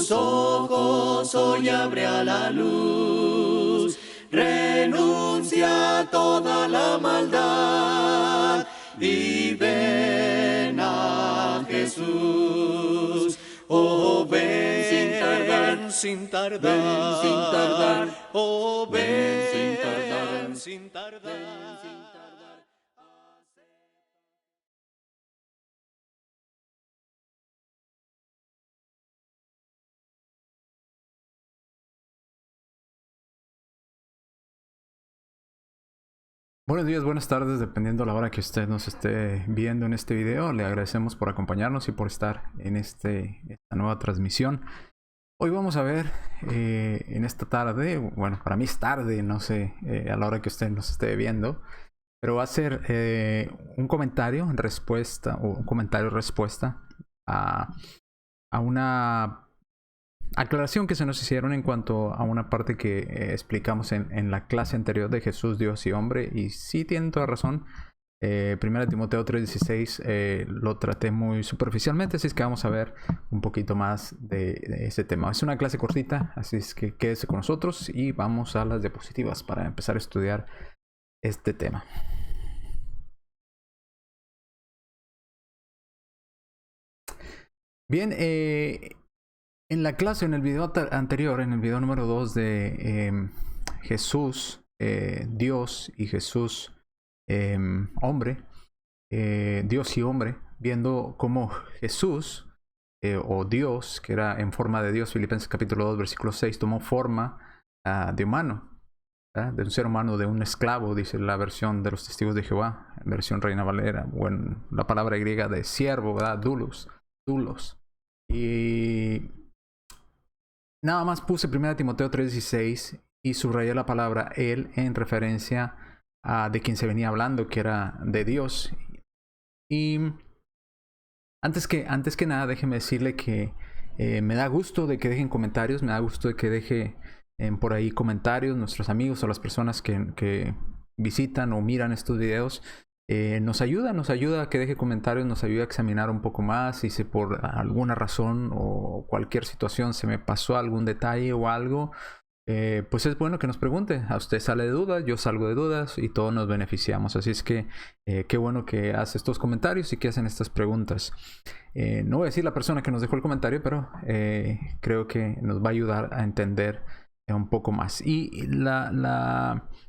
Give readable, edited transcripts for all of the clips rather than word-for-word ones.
tus ojos hoy abre a la luz. Renuncia a toda la maldad y ven a Jesús. Oh, ven sin tardar, sin tardar, ven sin tardar. Oh, ven sin tardar, sin tardar, ven sin tardar. Buenos días, buenas tardes, dependiendo la hora que usted nos esté viendo en este video. Le agradecemos por acompañarnos y por estar en esta nueva transmisión. Hoy vamos a ver en esta tarde, bueno, para mí es tarde, no sé a la hora que usted nos esté viendo, pero va a ser un comentario en respuesta, o un comentario respuesta a una aclaración que se nos hicieron en cuanto a una parte que explicamos en la clase anterior de Jesús, Dios y hombre. Y sí tienen toda razón. 1 Timoteo 3:16 lo traté muy superficialmente, así es que vamos a ver un poquito más de ese tema. Es una clase cortita, así es que quédese con nosotros y vamos a las diapositivas para empezar a estudiar este tema. Bien, en la clase, en el video anterior, en el video número 2 de Jesús, Dios y Jesús, hombre, Dios y hombre, viendo cómo Jesús o Dios, que era en forma de Dios, Filipenses capítulo 2, versículo 6, tomó forma de humano, ¿verdad? De un ser humano, de un esclavo, dice la versión de los Testigos de Jehová, versión Reina Valera, bueno, la palabra griega de siervo, ¿verdad? Doulos. Y nada más puse 1 Timoteo 3:16 y subrayé la palabra él en referencia a de quien se venía hablando, que era de Dios. Y antes que nada, déjeme decirle que me da gusto de que dejen comentarios, me da gusto de que deje por ahí comentarios nuestros amigos o las personas que visitan o miran estos videos. Nos ayuda a que deje comentarios, nos ayuda a examinar un poco más y si por alguna razón o cualquier situación se me pasó algún detalle o algo, pues es bueno que nos pregunte. A usted sale de dudas, yo salgo de dudas y todos nos beneficiamos. Así es que qué bueno que hace estos comentarios y que hacen estas preguntas. No voy a decir la persona que nos dejó el comentario, pero creo que nos va a ayudar a entender un poco más. Y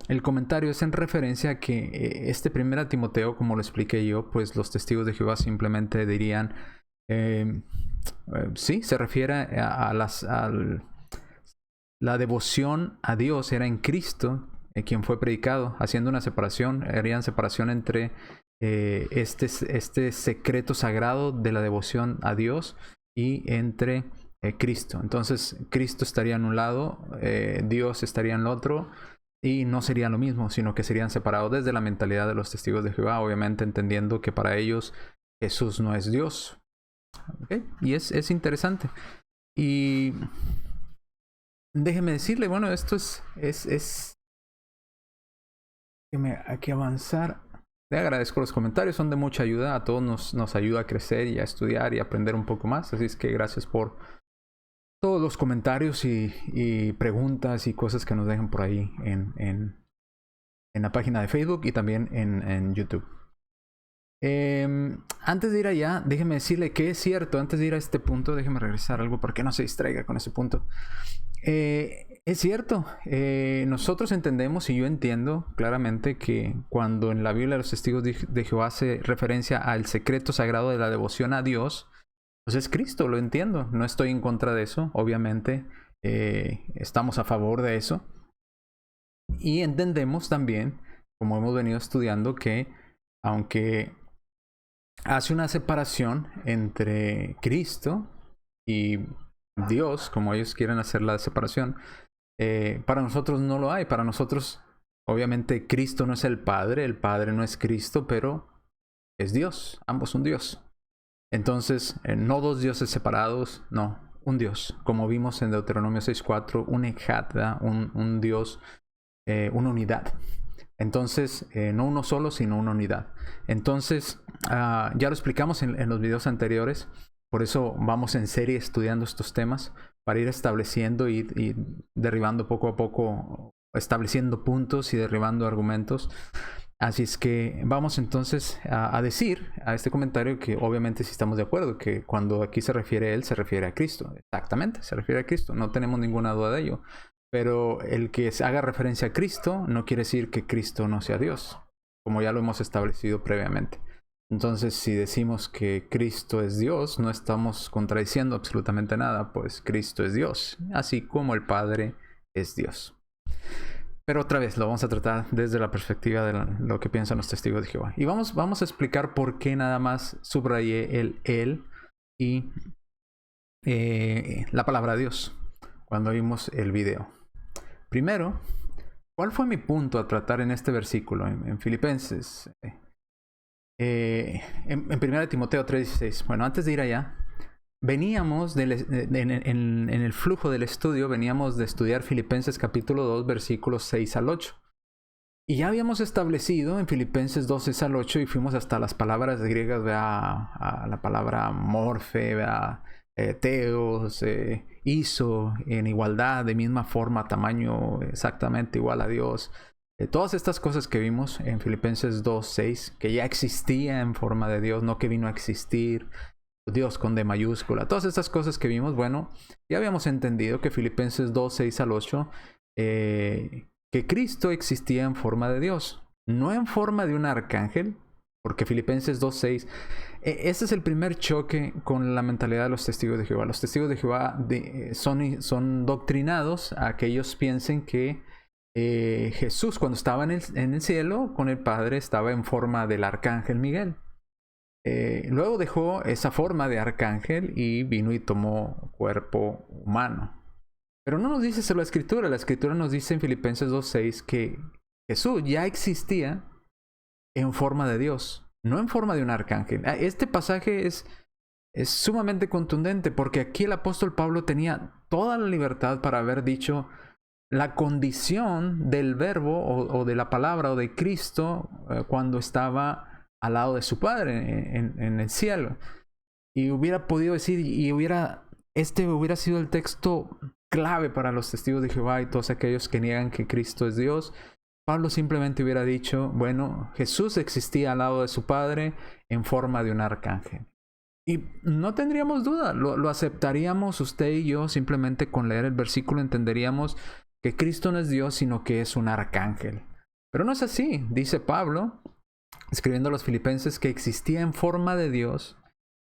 el comentario es en referencia a que este 1 Timoteo, como lo expliqué yo, pues los testigos de Jehová simplemente dirían, sí, se refiere a la devoción a Dios era en Cristo, quien fue predicado, haciendo una separación, harían separación entre este secreto sagrado de la devoción a Dios y entre Cristo. Entonces Cristo estaría en un lado, Dios estaría en el otro, y no sería lo mismo, sino que serían separados desde la mentalidad de los testigos de Jehová, obviamente entendiendo que para ellos Jesús no es Dios. ¿Okay? Y es interesante. Y déjeme decirle, bueno, esto es hay que avanzar. Le agradezco los comentarios, son de mucha ayuda, a todos nos ayuda a crecer y a estudiar y a aprender un poco más, así es que gracias por todos los comentarios y preguntas y cosas que nos dejan por ahí en la página de Facebook y también en YouTube. Antes de ir allá, déjeme decirle que es cierto, antes de ir a este punto, déjeme regresar algo para que no se distraiga con ese punto. Es cierto, nosotros entendemos y yo entiendo claramente que cuando en la Biblia los testigos de Jehová hace referencia al secreto sagrado de la devoción a Dios, pues es Cristo, lo entiendo, no estoy en contra de eso, obviamente estamos a favor de eso. Y entendemos también, como hemos venido estudiando, que aunque hace una separación entre Cristo y Dios, como ellos quieren hacer la separación, para nosotros no lo hay. Para nosotros, obviamente, Cristo no es el Padre no es Cristo, pero es Dios, ambos son Dios. Entonces, no dos dioses separados, no, un Dios, como vimos en Deuteronomio 6:4, un Echad, un Dios, una unidad. Entonces, no uno solo, sino una unidad. Entonces, ya lo explicamos en los videos anteriores, Por eso vamos en serie estudiando estos temas para ir estableciendo y derribando poco a poco, estableciendo puntos y derribando argumentos. Así es que vamos entonces a decir a este comentario que obviamente sí estamos de acuerdo, que cuando aquí se refiere a él, se refiere a Cristo. Exactamente, se refiere a Cristo, no tenemos ninguna duda de ello. Pero el que haga referencia a Cristo no quiere decir que Cristo no sea Dios, como ya lo hemos establecido previamente. Entonces, si decimos que Cristo es Dios, no estamos contradiciendo absolutamente nada, pues Cristo es Dios, así como el Padre es Dios. Pero otra vez lo vamos a tratar desde la perspectiva de lo que piensan los testigos de Jehová. Y vamos a explicar por qué nada más subrayé el él y la palabra Dios cuando vimos el video. Primero, ¿cuál fue mi punto a tratar en este versículo, en Filipenses? En 1 Timoteo 3:16. Bueno, antes de ir allá, veníamos en el flujo del estudio, veníamos de estudiar Filipenses capítulo 2, versículos 6 al 8. Y ya habíamos establecido en Filipenses 2, 6 al 8 y fuimos hasta las palabras griegas, a la palabra morfe, teos, iso, en igualdad, de misma forma, tamaño exactamente igual a Dios. Todas estas cosas que vimos en Filipenses 2:6, que ya existía en forma de Dios, no que vino a existir, Dios con D mayúscula, todas estas cosas que vimos, bueno, ya habíamos entendido que Filipenses 2:6 al 8, que Cristo existía en forma de Dios, no en forma de un arcángel, porque Filipenses 2:6, este es el primer choque con la mentalidad de los testigos de Jehová. Los testigos de Jehová son doctrinados a que ellos piensen que Jesús, cuando estaba en el cielo con el Padre, estaba en forma del arcángel Miguel. Luego dejó esa forma de arcángel y vino y tomó cuerpo humano. Pero no nos dice eso la Escritura nos dice en Filipenses 2:6 que Jesús ya existía en forma de Dios, no en forma de un arcángel. Este pasaje es sumamente contundente porque aquí el apóstol Pablo tenía toda la libertad para haber dicho la condición del verbo o de la palabra o de Cristo cuando estaba al lado de su Padre en el cielo. Y hubiera podido decir, este hubiera sido el texto clave para los testigos de Jehová y todos aquellos que niegan que Cristo es Dios. Pablo simplemente hubiera dicho, bueno, Jesús existía al lado de su Padre en forma de un arcángel. Y no tendríamos duda, lo aceptaríamos usted y yo, simplemente con leer el versículo entenderíamos que Cristo no es Dios, sino que es un arcángel. Pero no es así, dice Pablo, escribiendo a los filipenses, que existía en forma de Dios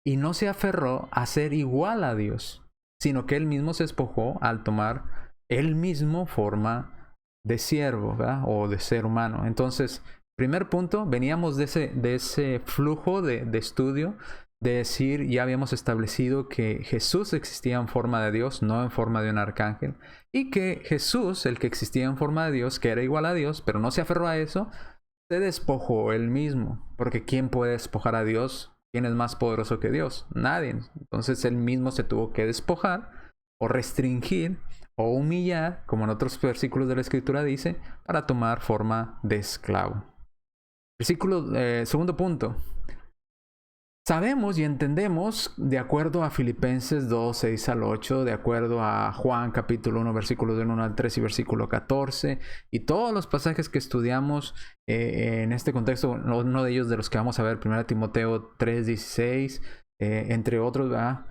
y no se aferró a ser igual a Dios, sino que él mismo se despojó al tomar él mismo forma de siervo, ¿verdad? O de ser humano. Entonces, primer punto, veníamos de ese flujo de estudio, de decir, ya habíamos establecido que Jesús existía en forma de Dios, no en forma de un arcángel, y que Jesús, el que existía en forma de Dios, que era igual a Dios, pero no se aferró a eso, se despojó él mismo, porque ¿quién puede despojar a Dios? ¿Quién es más poderoso que Dios? Nadie. Entonces él mismo se tuvo que despojar, o restringir, o humillar, como en otros versículos de la Escritura dice, para tomar forma de esclavo. Segundo punto. Sabemos y entendemos, de acuerdo a Filipenses 2, 6 al 8, de acuerdo a Juan capítulo 1, versículos del 1 al 3 y versículo 14, y todos los pasajes que estudiamos en este contexto, uno de ellos de los que vamos a ver, 1 Timoteo 3, 16, entre otros, ¿verdad?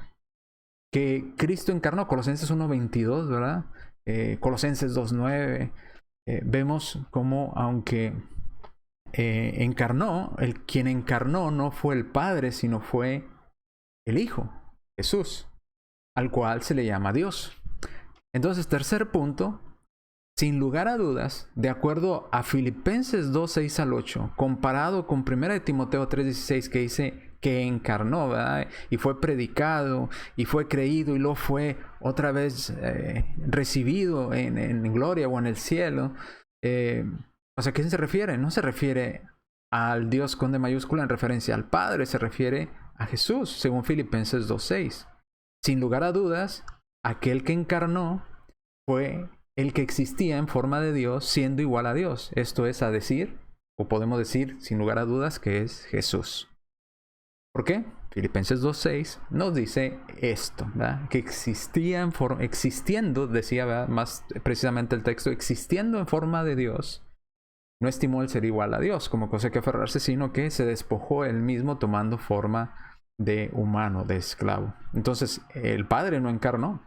Que Cristo encarnó, Colosenses 1, 22, ¿verdad? Colosenses 2, 9, vemos cómo, aunque quien encarnó no fue el Padre, sino fue el Hijo, Jesús, al cual se le llama Dios. Entonces, tercer punto, sin lugar a dudas, de acuerdo a Filipenses 2, 6 al 8, comparado con 1 Timoteo 3, 16, que dice que encarnó, ¿verdad? Y fue predicado, y fue creído, y luego fue otra vez recibido en gloria o en el cielo. O sea, ¿a quién se refiere? No se refiere al Dios con D mayúscula en referencia al Padre, se refiere a Jesús, según Filipenses 2:6. Sin lugar a dudas, aquel que encarnó fue el que existía en forma de Dios, siendo igual a Dios. Esto es a decir, o podemos decir, sin lugar a dudas, que es Jesús. ¿Por qué? Filipenses 2:6 nos dice esto, ¿verdad? Que existiendo, decía, ¿verdad? Más precisamente el texto, existiendo en forma de Dios, no estimó el ser igual a Dios como cosa que aferrarse, sino que se despojó él mismo tomando forma de humano, de esclavo. Entonces, el Padre no encarnó,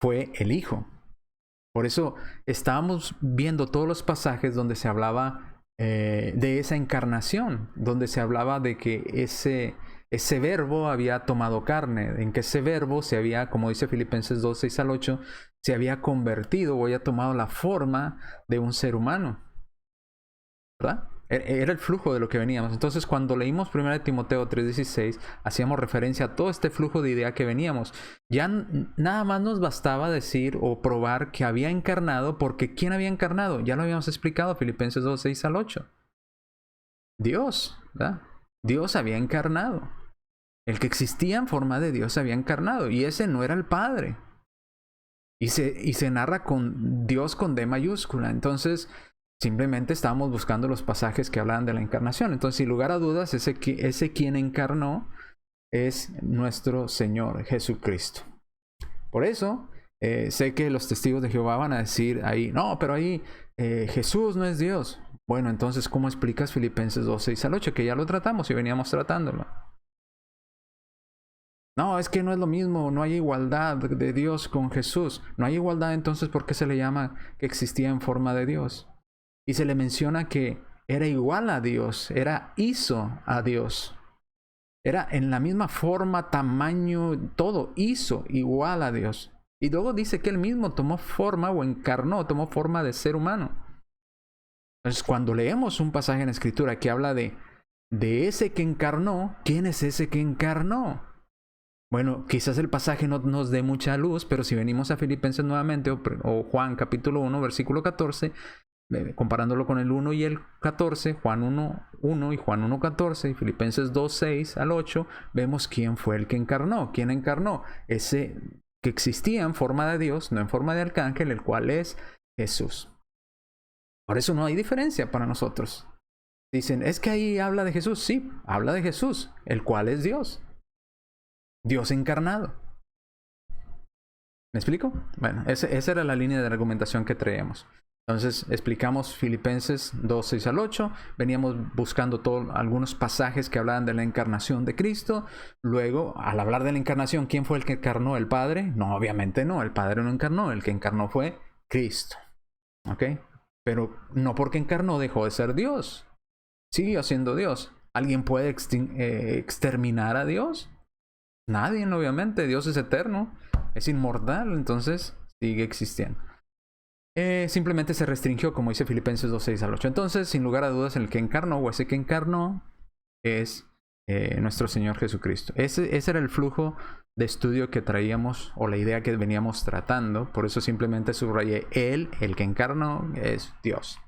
fue el Hijo. Por eso estábamos viendo todos los pasajes donde se hablaba de esa encarnación, donde se hablaba de que ese verbo había tomado carne, en que ese verbo se había, como dice Filipenses 2:6-8, se había convertido o había tomado la forma de un ser humano, ¿verdad? Era el flujo de lo que veníamos. Entonces, cuando leímos 1 Timoteo 3:16, hacíamos referencia a todo este flujo de idea que veníamos. Ya nada más nos bastaba decir o probar que había encarnado, porque ¿quién había encarnado? Ya lo habíamos explicado, Filipenses 2:6-8. Dios, ¿verdad? Dios había encarnado. El que existía en forma de Dios había encarnado, y ese no era el Padre. Y se narra con Dios con D mayúscula. Entonces, simplemente estábamos buscando los pasajes que hablaban de la encarnación. Entonces, sin lugar a dudas, ese quien encarnó es nuestro Señor Jesucristo. Por eso, sé que los testigos de Jehová van a decir ahí, no, pero ahí Jesús no es Dios. Bueno, entonces, ¿cómo explicas Filipenses 2:6-8? Que ya lo tratamos y veníamos tratándolo. No, es que no es lo mismo, no hay igualdad de Dios con Jesús. No hay igualdad, entonces, ¿por qué se le llama que existía en forma de Dios? Y se le menciona que era igual a Dios, hizo a Dios. Era en la misma forma, tamaño, todo, hizo igual a Dios. Y luego dice que él mismo tomó forma o encarnó, tomó forma de ser humano. Entonces, cuando leemos un pasaje en la Escritura que habla de ese que encarnó, ¿quién es ese que encarnó? Bueno, quizás el pasaje no nos dé mucha luz, pero si venimos a Filipenses nuevamente o Juan capítulo 1, versículo 14, comparándolo con el 1 y el 14, Juan 1:1 y Juan 1:14 y Filipenses 2:6-8, vemos quién fue el que encarnó. ¿Quién encarnó? Ese que existía en forma de Dios, no en forma de arcángel, el cual es Jesús. Por eso no hay diferencia para nosotros. Dicen, es que ahí habla de Jesús. Sí, habla de Jesús, el cual es Dios. Dios encarnado. ¿Me explico? Bueno, esa era la línea de argumentación que traíamos. Entonces explicamos Filipenses 2:6-8. Veníamos buscando algunos pasajes que hablaban de la encarnación de Cristo. Luego, al hablar de la encarnación, ¿quién fue el que encarnó? ¿El Padre? No, obviamente no. El Padre no encarnó. El que encarnó fue Cristo. ¿Ok? Pero no porque encarnó dejó de ser Dios. Siguió siendo Dios. ¿Alguien puede exterminar a Dios? Nadie, obviamente. Dios es eterno. Es inmortal. Entonces sigue existiendo. Simplemente se restringió, como dice Filipenses 2:6-8. Entonces, sin lugar a dudas, el que encarnó o ese que encarnó es nuestro Señor Jesucristo. Ese era el flujo de estudio que traíamos o la idea que veníamos tratando. Por eso simplemente subrayé el que encarnó es Dios.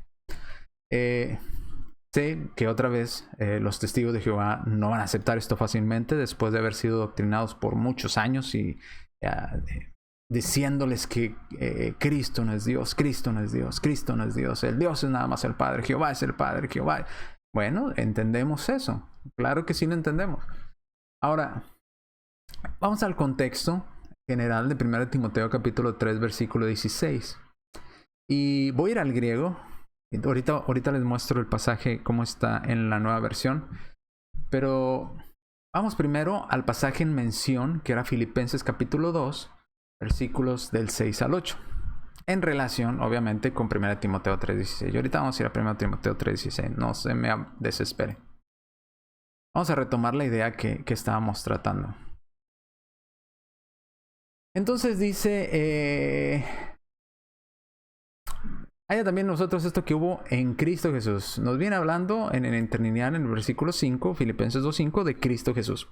Sé que otra vez los testigos de Jehová no van a aceptar esto fácilmente después de haber sido doctrinados por muchos años y diciéndoles que Cristo no es Dios, Cristo no es Dios, Cristo no es Dios, el Dios es nada más el Padre, Jehová es el Padre, Jehová. Bueno, entendemos eso, claro que sí lo entendemos. Ahora, vamos al contexto general de 1 Timoteo capítulo 3, versículo 16. Y voy a ir al griego. Ahorita les muestro el pasaje cómo está en la nueva versión. Pero vamos primero al pasaje en mención, que era Filipenses capítulo 2, versículos del 6-8. En relación, obviamente, con 1 Timoteo 3:16. Y ahorita vamos a ir a 1 Timoteo 3:16. No se me desespere. Vamos a retomar la idea que estábamos tratando. Entonces dice... haya también nosotros esto que hubo en Cristo Jesús. Nos viene hablando en el Trinidad, en el versículo 5, Filipenses 2:5, de Cristo Jesús.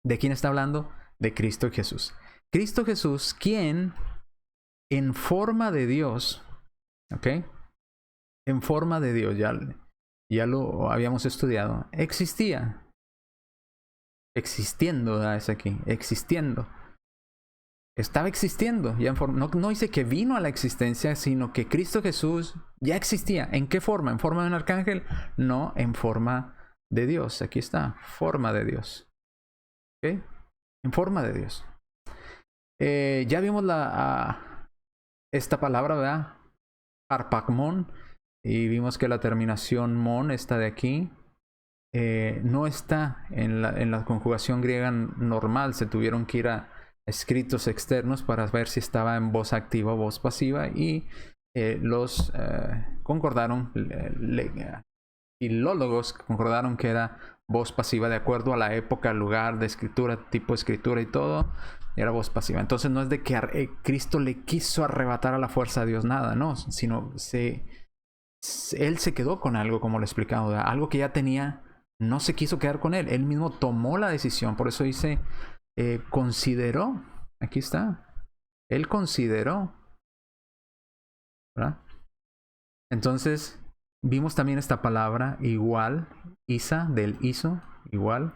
¿De quién está hablando? De Cristo Jesús. Cristo Jesús, quien en forma de Dios, ¿ok? En forma de Dios, ya lo habíamos estudiado, existía. Existiendo, es aquí, existiendo. Estaba existiendo, ya en forma, no dice que vino a la existencia, sino que Cristo Jesús ya existía. ¿En qué forma? ¿En forma de un arcángel? No, en forma de Dios. Aquí está, forma de Dios. ¿Ok? En forma de Dios. Ya vimos esta palabra, ¿verdad? Arpagmón. Y vimos que la terminación mon, esta de aquí, no está en la conjugación griega normal. Se tuvieron que ir a escritos externos para ver si estaba en voz activa o voz pasiva. Y los concordaron, filólogos concordaron que era voz pasiva de acuerdo a la época, lugar de escritura, tipo de escritura y todo. Era voz pasiva. Entonces no es de que Cristo le quiso arrebatar a la fuerza a Dios nada, no, sino él se quedó con algo, como lo explicamos, ¿verdad? Algo que ya tenía, no se quiso quedar con él. Él mismo tomó la decisión. Por eso dice, consideró. Aquí está. Él consideró, ¿verdad? Entonces, vimos también esta palabra igual, isa, del iso, igual,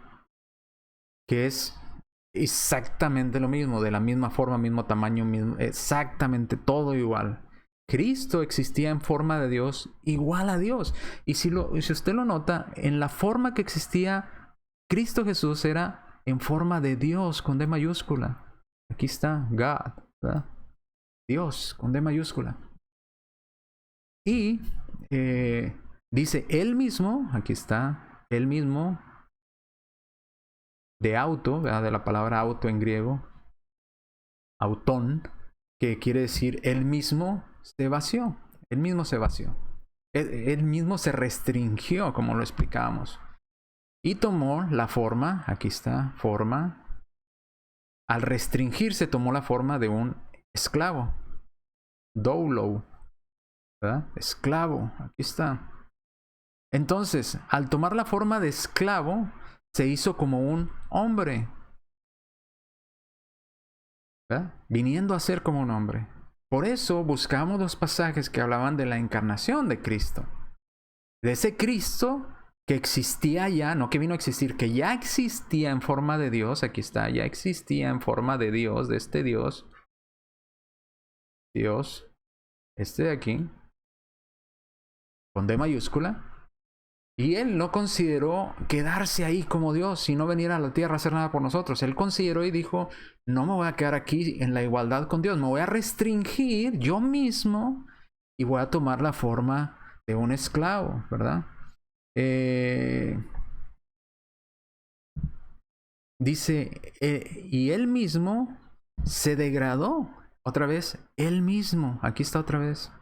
que es exactamente lo mismo, de la misma forma, mismo tamaño, mismo, exactamente todo igual. Cristo existía en forma de Dios, igual a Dios. Y si usted lo nota, en la forma que existía Cristo Jesús era en forma de Dios, con D mayúscula. Aquí está, God, ¿verdad? Dios, con D mayúscula. Y dice, él mismo, aquí está, él mismo, de auto, ¿verdad? De la palabra auto en griego, autón, que quiere decir él mismo se vació. Él mismo se vació. Él mismo se restringió, como lo explicábamos. Y tomó la forma, aquí está, forma. Al restringirse tomó la forma de un esclavo. Doulo, ¿verdad? Esclavo, aquí está. Entonces, al tomar la forma de esclavo, se hizo como un hombre, ¿verdad? Viniendo a ser como un hombre. Por eso buscamos los pasajes que hablaban de la encarnación de Cristo. De ese Cristo que existía ya, no que vino a existir, que ya existía en forma de Dios. Aquí está, ya existía en forma de Dios, de este Dios. Dios, este de aquí, con D mayúscula. Y él no consideró quedarse ahí como Dios y no venir a la tierra a hacer nada por nosotros. Él consideró y dijo, no me voy a quedar aquí en la igualdad con Dios. Me voy a restringir yo mismo y voy a tomar la forma de un esclavo, ¿verdad? Dice, y él mismo se degradó. Otra vez, él mismo. Aquí está otra vez.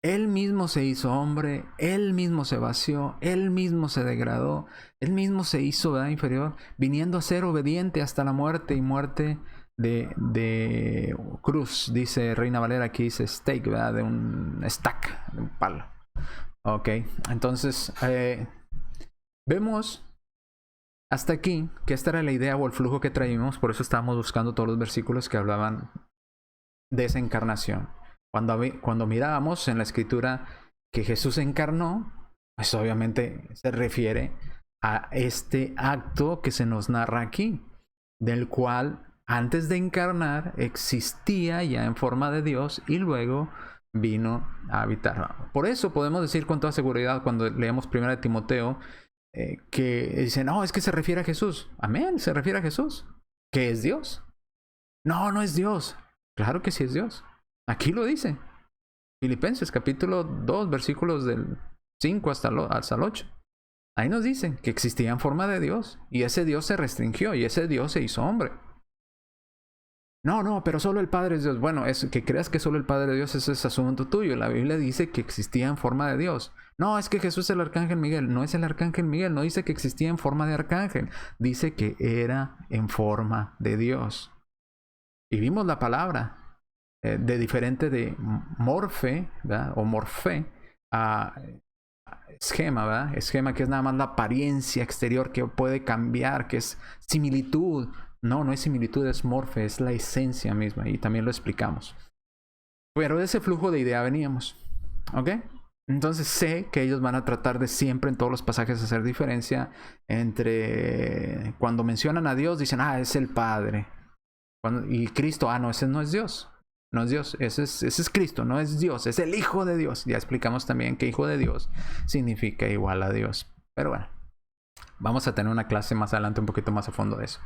Él mismo se hizo hombre, él mismo se vació, él mismo se degradó, él mismo se hizo, ¿verdad? Inferior, viniendo a ser obediente hasta la muerte y muerte de cruz, dice Reina Valera, aquí dice stake, ¿verdad? De un stack, de un palo. Ok, entonces vemos hasta aquí que esta era la idea o el flujo que traímos, por eso estábamos buscando todos los versículos que hablaban de esa encarnación. Cuando mirábamos en la escritura que Jesús encarnó, pues obviamente se refiere a este acto que se nos narra aquí, del cual antes de encarnar existía ya en forma de Dios y luego vino a habitar. Por eso podemos decir con toda seguridad cuando leemos 1 Timoteo que dicen, no, es que se refiere a Jesús. Amén, se refiere a Jesús, que es Dios. No, no es Dios. Claro que sí es Dios. Aquí lo dice. Filipenses capítulo 2, versículos del 5 hasta el 8. Ahí nos dice que existía en forma de Dios. Y ese Dios se restringió. Y ese Dios se hizo hombre. No, pero solo el Padre es Dios. Bueno, que creas que solo el Padre de Dios es asunto tuyo. La Biblia dice que existía en forma de Dios. No, es que Jesús es el arcángel Miguel. No es el arcángel Miguel. No dice que existía en forma de arcángel. Dice que era en forma de Dios. Y vimos la palabra de diferente de morfe, ¿verdad? O morfé a esquema, ¿verdad? Esquema, que es nada más la apariencia exterior que puede cambiar, que es similitud. No es similitud, es morfe, es la esencia misma. Y también lo explicamos. Pero de ese flujo de idea veníamos. ¿Ok? Entonces sé que ellos van a tratar de siempre en todos los pasajes hacer diferencia entre cuando mencionan a Dios, dicen, es el Padre. Y Cristo, no, ese no es Dios. No es Dios, ese es Cristo, no es Dios, es el Hijo de Dios. Ya explicamos también que Hijo de Dios significa igual a Dios. Pero bueno, vamos a tener una clase más adelante un poquito más a fondo de eso.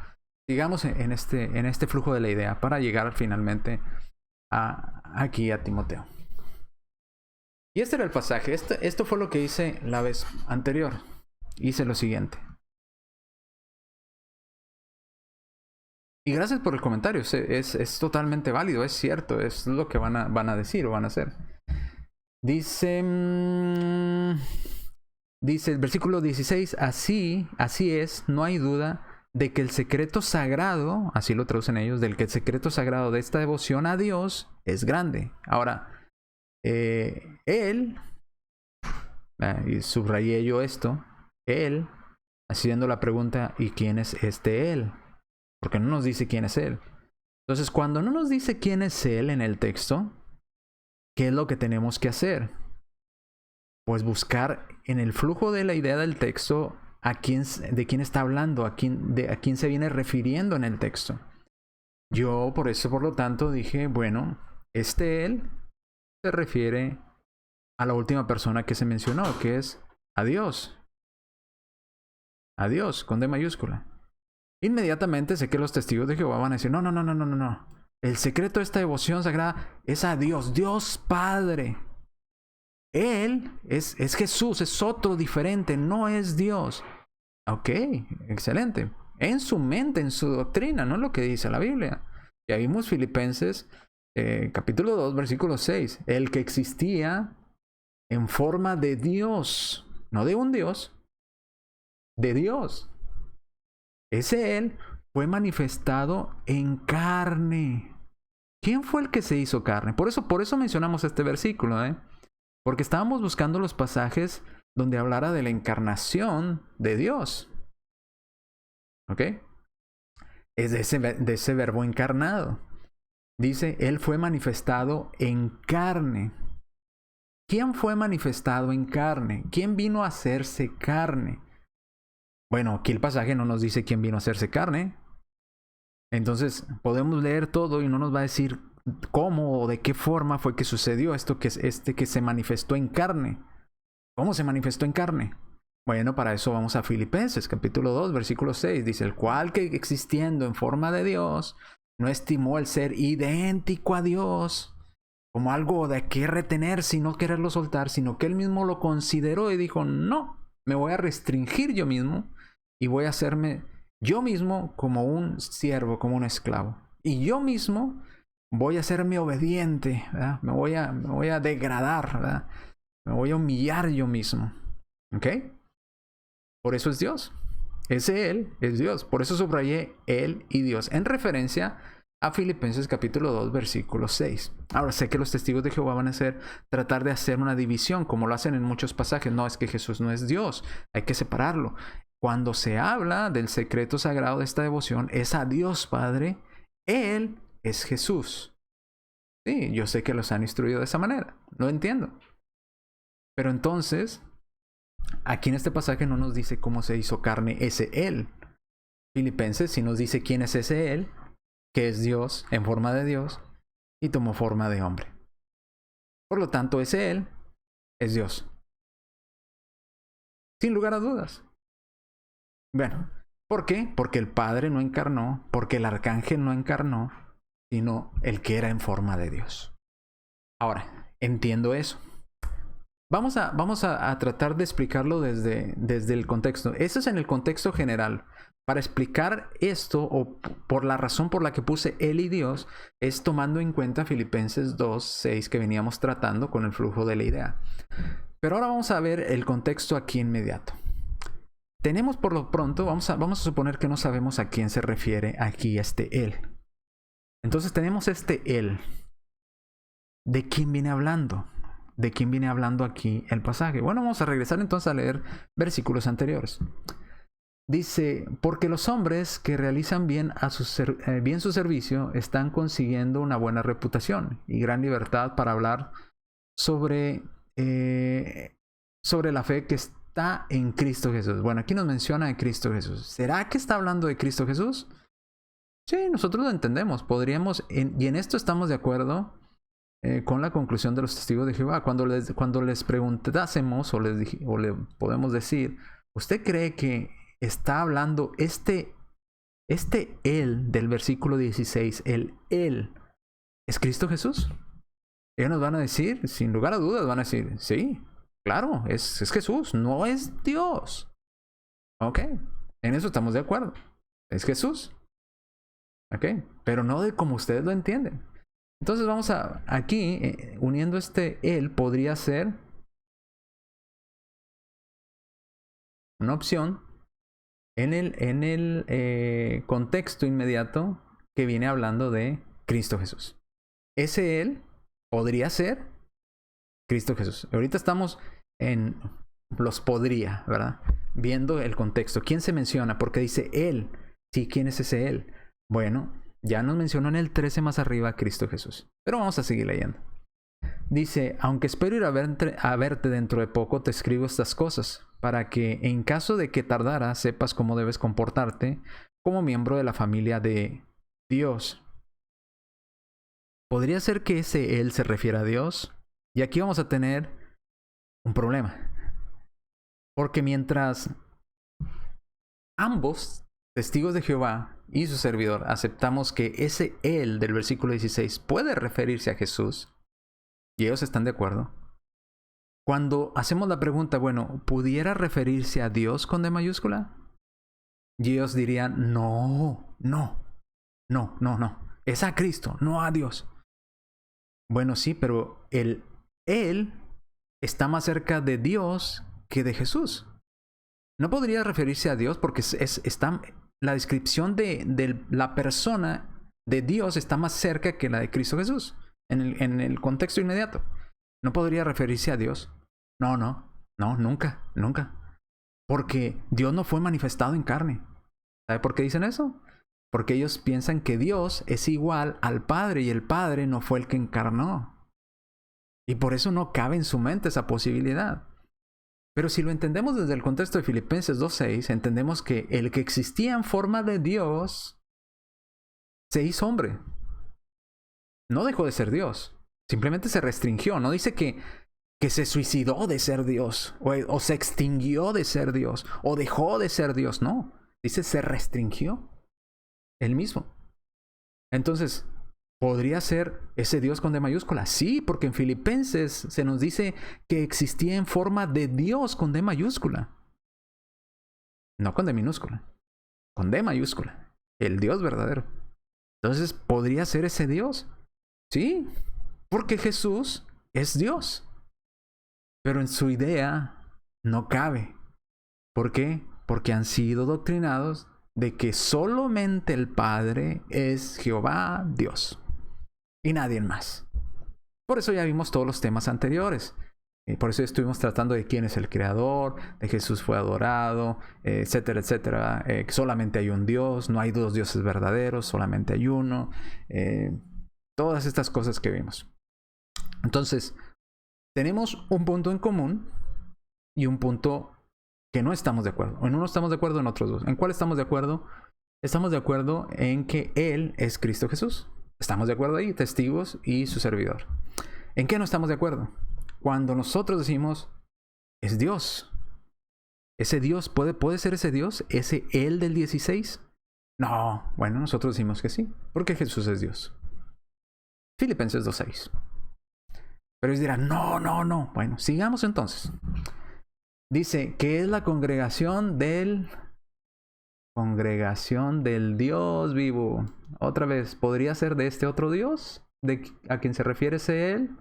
Sigamos en este flujo de la idea para llegar finalmente aquí a Timoteo. Y este era el pasaje. Esto fue lo que hice la vez anterior. Hice lo siguiente. Y gracias por el comentario. Es totalmente válido, es cierto. Es lo que van a decir o van a hacer. Dice el versículo 16. Así es, no hay duda de que el secreto sagrado, así lo traducen ellos, del que el secreto sagrado de esta devoción a Dios es grande. Ahora, él, y subrayé yo esto, él, haciendo la pregunta, ¿y quién es este él? Porque no nos dice quién es él. Entonces, cuando no nos dice quién es él en el texto, ¿qué es lo que tenemos que hacer? Pues buscar en el flujo de la idea del texto de quién está hablando, a quién se viene refiriendo en el texto. Yo por eso, por lo tanto, dije, bueno, él se refiere a la última persona que se mencionó, que es a Dios. A Dios, con D mayúscula. Inmediatamente sé que los testigos de Jehová van a decir, no. El secreto de esta devoción sagrada es a Dios, Dios Padre. Él es Jesús, es otro diferente, no es Dios. Ok, excelente. En su mente, en su doctrina, no es lo que dice la Biblia. Ya vimos Filipenses capítulo 2, versículo 6. El que existía en forma de Dios, no de un Dios, de Dios. Ese Él fue manifestado en carne. ¿Quién fue el que se hizo carne? Por eso mencionamos este versículo, porque estábamos buscando los pasajes donde hablara de la encarnación de Dios. ¿Ok? Es de ese verbo encarnado. Dice, Él fue manifestado en carne. ¿Quién fue manifestado en carne? ¿Quién vino a hacerse carne? Bueno, aquí el pasaje no nos dice quién vino a hacerse carne. Entonces, podemos leer todo y no nos va a decir cómo o de qué forma fue que sucedió esto que se manifestó en carne. ¿Cómo se manifestó en carne? Bueno, para eso vamos a Filipenses, capítulo 2, versículo 6. Dice, el cual que existiendo en forma de Dios, no estimó el ser idéntico a Dios como algo de qué retenerse y no quererlo soltar, sino que él mismo lo consideró y dijo, no, me voy a restringir yo mismo y voy a hacerme yo mismo como un siervo, como un esclavo. Y yo mismo voy a hacerme obediente, ¿verdad? Me voy a degradar, ¿verdad? Me voy a humillar yo mismo. ¿Ok? Por eso es Dios. Ese Él es Dios. Por eso subrayé Él y Dios. En referencia a Filipenses capítulo 2, versículo 6. Ahora sé que los testigos de Jehová van a tratar de hacer una división, como lo hacen en muchos pasajes. No, es que Jesús no es Dios. Hay que separarlo. Cuando se habla del secreto sagrado de esta devoción, es a Dios Padre. Él es Jesús. Sí, yo sé que los han instruido de esa manera. Lo entiendo. Pero entonces, aquí en este pasaje no nos dice cómo se hizo carne ese Él. Filipenses sí nos dice quién es ese Él, que es Dios en forma de Dios y tomó forma de hombre. Por lo tanto, ese Él es Dios. Sin lugar a dudas. Bueno, ¿por qué? Porque el Padre no encarnó, porque el Arcángel no encarnó, sino el que era en forma de Dios. Ahora, entiendo eso. Vamos a tratar de explicarlo desde el contexto. Eso es en el contexto general. Para explicar esto, o por la razón por la que puse Él y Dios, es tomando en cuenta Filipenses 2, 6 que veníamos tratando con el flujo de la idea. Pero ahora vamos a ver el contexto aquí inmediato. Tenemos por lo pronto, vamos a suponer que no sabemos a quién se refiere aquí este Él. Entonces tenemos este Él. ¿De quién viene hablando? ¿De quién viene hablando aquí el pasaje? Bueno, vamos a regresar entonces a leer versículos anteriores. Dice, porque los hombres que realizan bien su servicio están consiguiendo una buena reputación y gran libertad para hablar sobre la fe que está en Cristo Jesús. Bueno, aquí nos menciona de Cristo Jesús. ¿Será que está hablando de Cristo Jesús? Sí, nosotros lo entendemos. Podríamos, y en esto estamos de acuerdo con la conclusión de los testigos de Jehová. Cuando les preguntásemos o le podemos decir, ¿Usted cree que está hablando este Él del versículo 16, el Él, es Cristo Jesús? Ellos nos van a decir, sin lugar a dudas, van a decir, sí, claro, es Jesús, no es Dios. Ok, en eso estamos de acuerdo. Es Jesús. Ok, pero no de como ustedes lo entienden. Entonces vamos a, aquí, uniendo Él, podría ser una opción en el contexto inmediato que viene hablando de Cristo Jesús. Ese Él podría ser Cristo Jesús. Ahorita estamos en los podría, ¿verdad? Viendo el contexto. ¿Quién se menciona? Porque dice Él. Sí, ¿quién es ese Él? Bueno, ya nos mencionó en el 13 más arriba Cristo Jesús. Pero vamos a seguir leyendo. Dice, aunque espero ir a verte dentro de poco, te escribo estas cosas, para que en caso de que tardara, sepas cómo debes comportarte como miembro de la familia de Dios. ¿Podría ser que ese Él se refiera a Dios? Y aquí vamos a tener un problema. Porque mientras ambos, testigos de Jehová y su servidor, aceptamos que ese Él del versículo 16 puede referirse a Jesús, y ellos están de acuerdo, cuando hacemos la pregunta, bueno, ¿pudiera referirse a Dios con D mayúscula? Y ellos dirían, no, es a Cristo, no a Dios. Bueno, sí, pero Él está más cerca de Dios que de Jesús. No podría referirse a Dios porque está, la descripción de la persona de Dios está más cerca que la de Cristo Jesús. En el contexto inmediato. No podría referirse a Dios. No, nunca. Porque Dios no fue manifestado en carne. ¿Sabe por qué dicen eso? Porque ellos piensan que Dios es igual al Padre y el Padre no fue el que encarnó. Y por eso no cabe en su mente esa posibilidad. Pero si lo entendemos desde el contexto de Filipenses 2:6, entendemos que el que existía en forma de Dios se hizo hombre. No dejó de ser Dios. Simplemente se restringió. No dice que se suicidó de ser Dios. O se extinguió de ser Dios. O dejó de ser Dios. No. Dice se restringió. Él mismo. Entonces, ¿podría ser ese Dios con D mayúscula? Sí, porque en Filipenses se nos dice que existía en forma de Dios con D mayúscula. No con D minúscula. Con D mayúscula. El Dios verdadero. Entonces, ¿podría ser ese Dios? Sí, porque Jesús es Dios. Pero en su idea no cabe. ¿Por qué? Porque han sido doctrinados de que solamente el Padre es Jehová Dios. Y nadie más. Por eso ya vimos todos los temas anteriores. Por eso estuvimos tratando de quién es el creador, de Jesús fue adorado, etcétera, etcétera. Solamente hay un Dios, no hay dos dioses verdaderos, solamente hay uno. Todas estas cosas que vimos. Entonces, tenemos un punto en común y un punto que no estamos de acuerdo. En uno estamos de acuerdo, en otros dos. ¿En cuál estamos de acuerdo? Estamos de acuerdo en que Él es Cristo Jesús. Estamos de acuerdo ahí, testigos y su servidor. ¿En qué no estamos de acuerdo? Cuando nosotros decimos, es Dios. ¿Ese Dios puede ser ese Dios? ¿Ese Él del 16? No, bueno, nosotros decimos que sí, porque Jesús es Dios. Filipenses 2:6. Pero ellos dirán, no. Bueno, sigamos entonces. Dice que es la congregación del Dios vivo. Otra vez, ¿podría ser de este otro Dios? ¿A quien se refiere ese Él?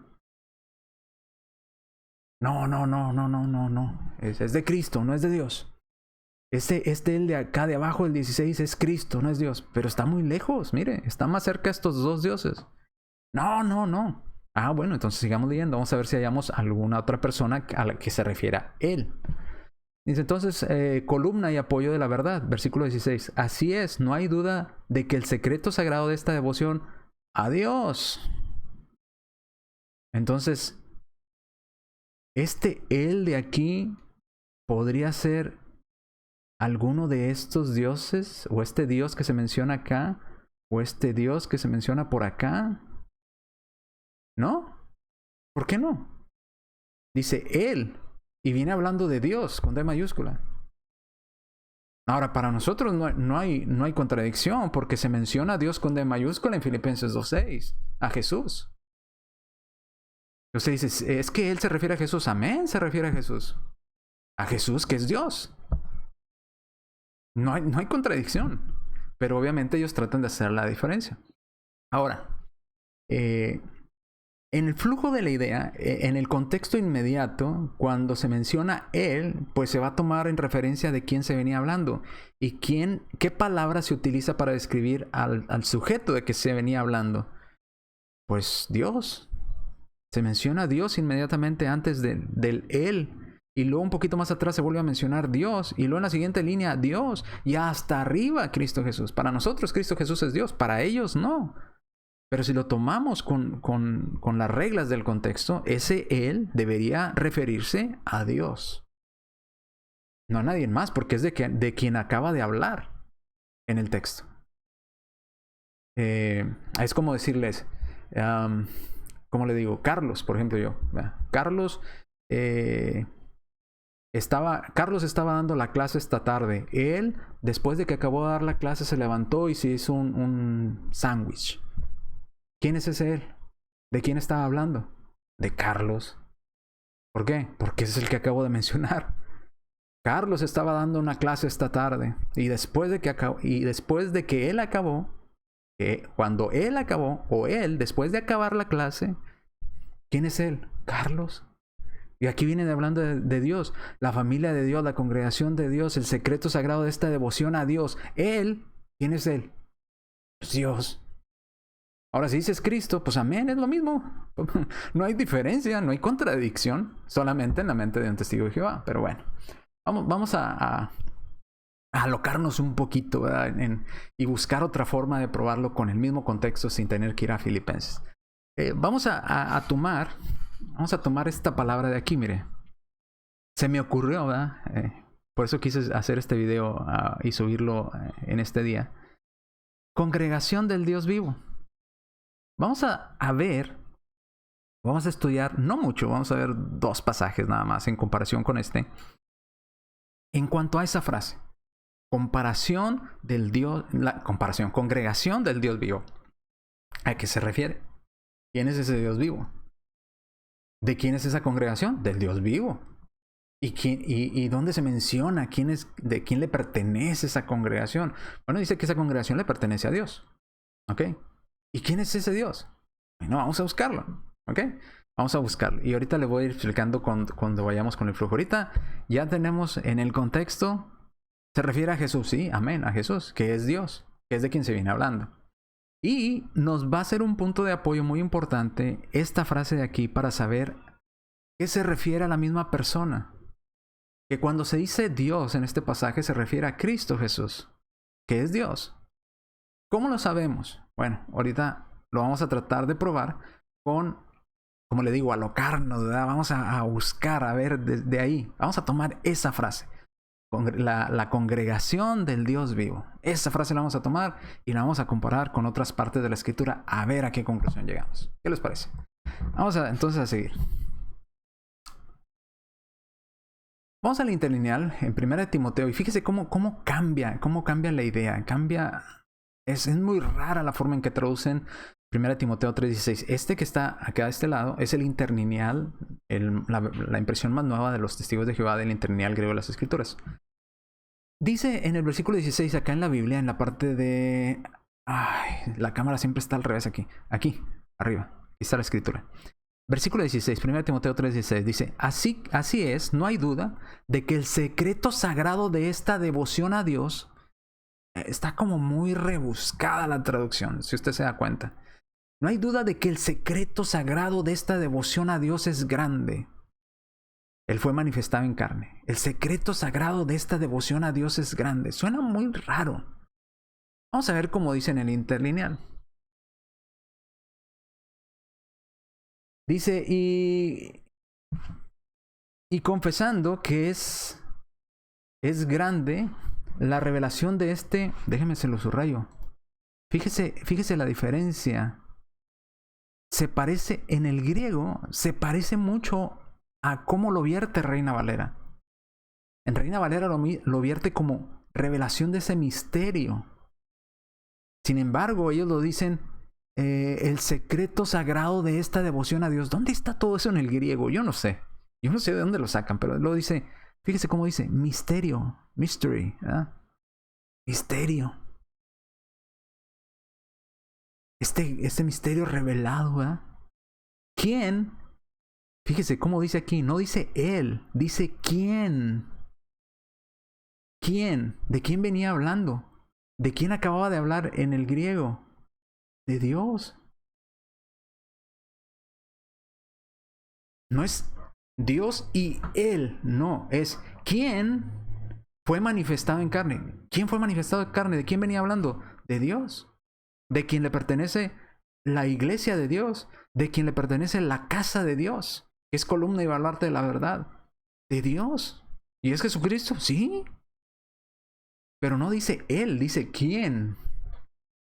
No. Es de Cristo, no es de Dios. El de acá de abajo, el 16, es Cristo, no es Dios. Pero está muy lejos, mire, está más cerca estos dos dioses. No. Ah, bueno, entonces sigamos leyendo. Vamos a ver si hallamos alguna otra persona a la que se refiera Él. Dice entonces, columna y apoyo de la verdad, versículo 16. Así es, no hay duda de que el secreto sagrado de esta devoción a Dios. Entonces, Él de aquí podría ser alguno de estos dioses, o este Dios que se menciona acá, o este Dios que se menciona por acá. ¿No? ¿Por qué no? Dice Él, y viene hablando de Dios con D mayúscula. Ahora, para nosotros no hay contradicción, porque se menciona a Dios con D mayúscula en Filipenses 2:6, a Jesús. Usted dice, ¿es que él se refiere a Jesús? Amén, se refiere a Jesús. A Jesús, que es Dios. No hay contradicción. Pero obviamente ellos tratan de hacer la diferencia. Ahora, en el flujo de la idea, en el contexto inmediato, cuando se menciona él, pues se va a tomar en referencia de quién se venía hablando y qué palabra se utiliza para describir al sujeto de que se venía hablando. Pues Dios. Se menciona a Dios inmediatamente antes del él. Y luego un poquito más atrás se vuelve a mencionar Dios. Y luego en la siguiente línea, Dios. Y hasta arriba, Cristo Jesús. Para nosotros, Cristo Jesús es Dios. Para ellos, no. Pero si lo tomamos con las reglas del contexto, ese Él debería referirse a Dios. No a nadie más, porque es de quien acaba de hablar en el texto. Es como decirles, ¿cómo le digo? Carlos, por ejemplo, yo. Carlos estaba dando la clase esta tarde. Él, después de que acabó de dar la clase, se levantó y se hizo un sándwich. ¿Quién es ese él? ¿De quién estaba hablando? De Carlos. ¿Por qué? Porque ese es el que acabo de mencionar. Carlos estaba dando una clase esta tarde. Y después de que él acabó, cuando él acabó, o él, después de acabar la clase, ¿quién es él? Carlos. Y aquí viene hablando de Dios, la familia de Dios, la congregación de Dios, el secreto sagrado de esta devoción a Dios. Él, ¿quién es él? Pues Dios. Ahora, si dices Cristo, pues amén, es lo mismo. No hay diferencia, no hay contradicción, solamente en la mente de un testigo de Jehová. Pero bueno, vamos a alocarnos un poquito, ¿verdad? Y buscar otra forma de probarlo con el mismo contexto sin tener que ir a Filipenses. Vamos a tomar esta palabra de aquí, mire. Se me ocurrió, ¿verdad? Por eso quise hacer este video y subirlo en este día. Congregación del Dios vivo. Vamos a ver, vamos a estudiar, no mucho, vamos a ver 2 pasajes nada más en comparación con este. En cuanto a esa frase, congregación del Dios vivo. ¿A qué se refiere? ¿Quién es ese Dios vivo? ¿De quién es esa congregación? Del Dios vivo. ¿Y dónde se menciona? ¿De quién le pertenece esa congregación? Bueno, dice que esa congregación le pertenece a Dios. ¿Ok? ¿Y quién es ese Dios? Bueno, vamos a buscarlo. ¿Ok? Vamos a buscarlo. Y ahorita le voy a ir explicando cuando vayamos con el flujo. Ahorita ya tenemos en el contexto, se refiere a Jesús, sí, amén, a Jesús, que es Dios, que es de quien se viene hablando. Y nos va a ser un punto de apoyo muy importante esta frase de aquí para saber qué se refiere a la misma persona. Que cuando se dice Dios en este pasaje se refiere a Cristo Jesús, que es Dios. ¿Cómo lo sabemos? Bueno, ahorita lo vamos a tratar de probar con, como le digo, alocarnos, ¿verdad? Vamos a buscar, a ver de ahí. Vamos a tomar esa frase. La congregación del Dios vivo. Esa frase la vamos a tomar y la vamos a comparar con otras partes de la Escritura a ver a qué conclusión llegamos. ¿Qué les parece? Vamos entonces a seguir. Vamos al interlineal en 1 Timoteo y fíjese cómo cambia la idea. Es muy rara la forma en que traducen 1 Timoteo 3:16. Este que está acá a este lado es el interlineal, la impresión más nueva de los testigos de Jehová del interlineal griego de las Escrituras. Dice en el versículo 16 acá en la Biblia, en la parte de... la cámara siempre está al revés aquí. Aquí, arriba. Aquí está la escritura. Versículo 16, 1 Timoteo 3:16 dice, así es, no hay duda de que el secreto sagrado de esta devoción a Dios... Está como muy rebuscada la traducción, si usted se da cuenta. No hay duda de que el secreto sagrado de esta devoción a Dios es grande. Él fue manifestado en carne. El secreto sagrado de esta devoción a Dios es grande. Suena muy raro. Vamos a ver cómo dice en el interlineal. Dice, y confesando que es grande la revelación de déjeme se lo subrayo. Fíjese la diferencia. Se parece, en el griego, se parece mucho a cómo lo vierte Reina Valera. En Reina Valera lo vierte como revelación de ese misterio. Sin embargo, ellos lo dicen, el secreto sagrado de esta devoción a Dios. ¿Dónde está todo eso en el griego? Yo no sé. Yo no sé de dónde lo sacan, pero lo dice, fíjese cómo dice, misterio, mystery, ¿eh? Misterio. Este misterio revelado, ¿eh? ¿Quién? Fíjese cómo dice aquí, no dice él, dice quién. ¿Quién? ¿De quién venía hablando? ¿De quién acababa de hablar en el griego? De Dios. No es Dios y Él, no, es quién fue manifestado en carne. ¿Quién fue manifestado en carne? ¿De quién venía hablando? De Dios. De quien le pertenece la iglesia de Dios. De quien le pertenece la casa de Dios, que es columna y baluarte de la verdad. De Dios. ¿Y es Jesucristo? Sí. Pero no dice Él, dice quién.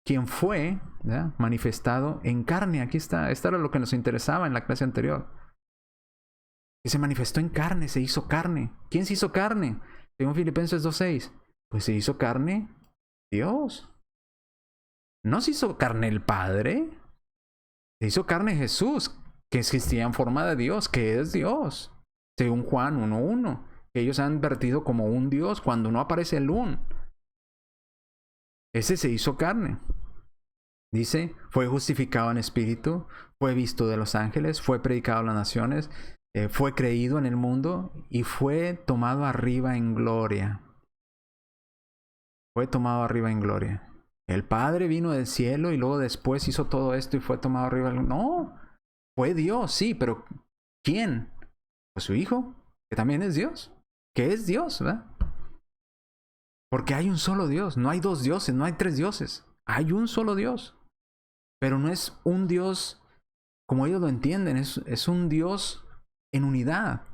Quien fue, ¿verdad?, manifestado en carne. Aquí está. Esto era lo que nos interesaba en la clase anterior. Que se manifestó en carne, se hizo carne. ¿Quién se hizo carne? Según Filipenses 2:6. Pues se hizo carne Dios. No se hizo carne el Padre. Se hizo carne Jesús, que existía en forma de Dios, que es Dios. Según Juan 1:1. Que ellos han vertido como un Dios cuando no aparece el un. Ese se hizo carne. Dice, fue justificado en espíritu, fue visto de los ángeles, fue predicado a las naciones, fue creído en el mundo y fue tomado arriba en gloria. Fue tomado arriba en gloria. El Padre vino del cielo y luego después hizo todo esto y fue tomado arriba. No, fue Dios, sí, pero ¿quién? Pues su Hijo, que también es Dios, que es Dios, ¿verdad? Porque hay un solo Dios, no hay dos dioses, no hay tres dioses, hay un solo Dios. Pero no es un Dios como ellos lo entienden, es un Dios en unidad.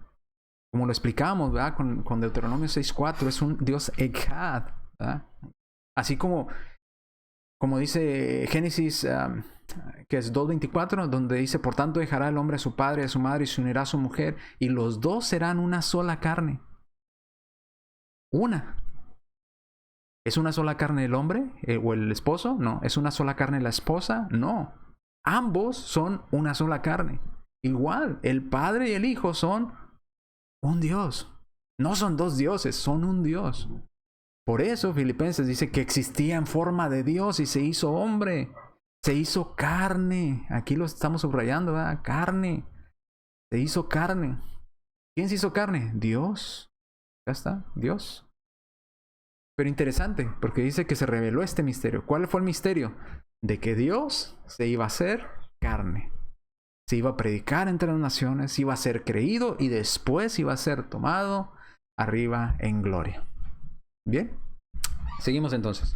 Como lo explicábamos, ¿verdad?, con Deuteronomio 6:4, es un Dios Echad, ¿verdad? Así como dice Génesis, que es 2:24, donde dice, por tanto dejará el hombre a su padre y a su madre y se unirá a su mujer, y los dos serán una sola carne. Una. ¿Es una sola carne el hombre o el esposo? No. ¿Es una sola carne la esposa? No. Ambos son una sola carne. Igual, el Padre y el Hijo son un Dios. No son dos dioses, son un Dios. Por eso Filipenses dice que existía en forma de Dios y se hizo hombre. Se hizo carne. Aquí lo estamos subrayando, ¿verdad? Carne. Se hizo carne. ¿Quién se hizo carne? Dios. Ya está, Dios. Pero interesante, porque dice que se reveló este misterio. ¿Cuál fue el misterio? De que Dios se iba a hacer carne. Se iba a predicar entre las naciones, iba a ser creído y después iba a ser tomado arriba en gloria. Bien, seguimos entonces.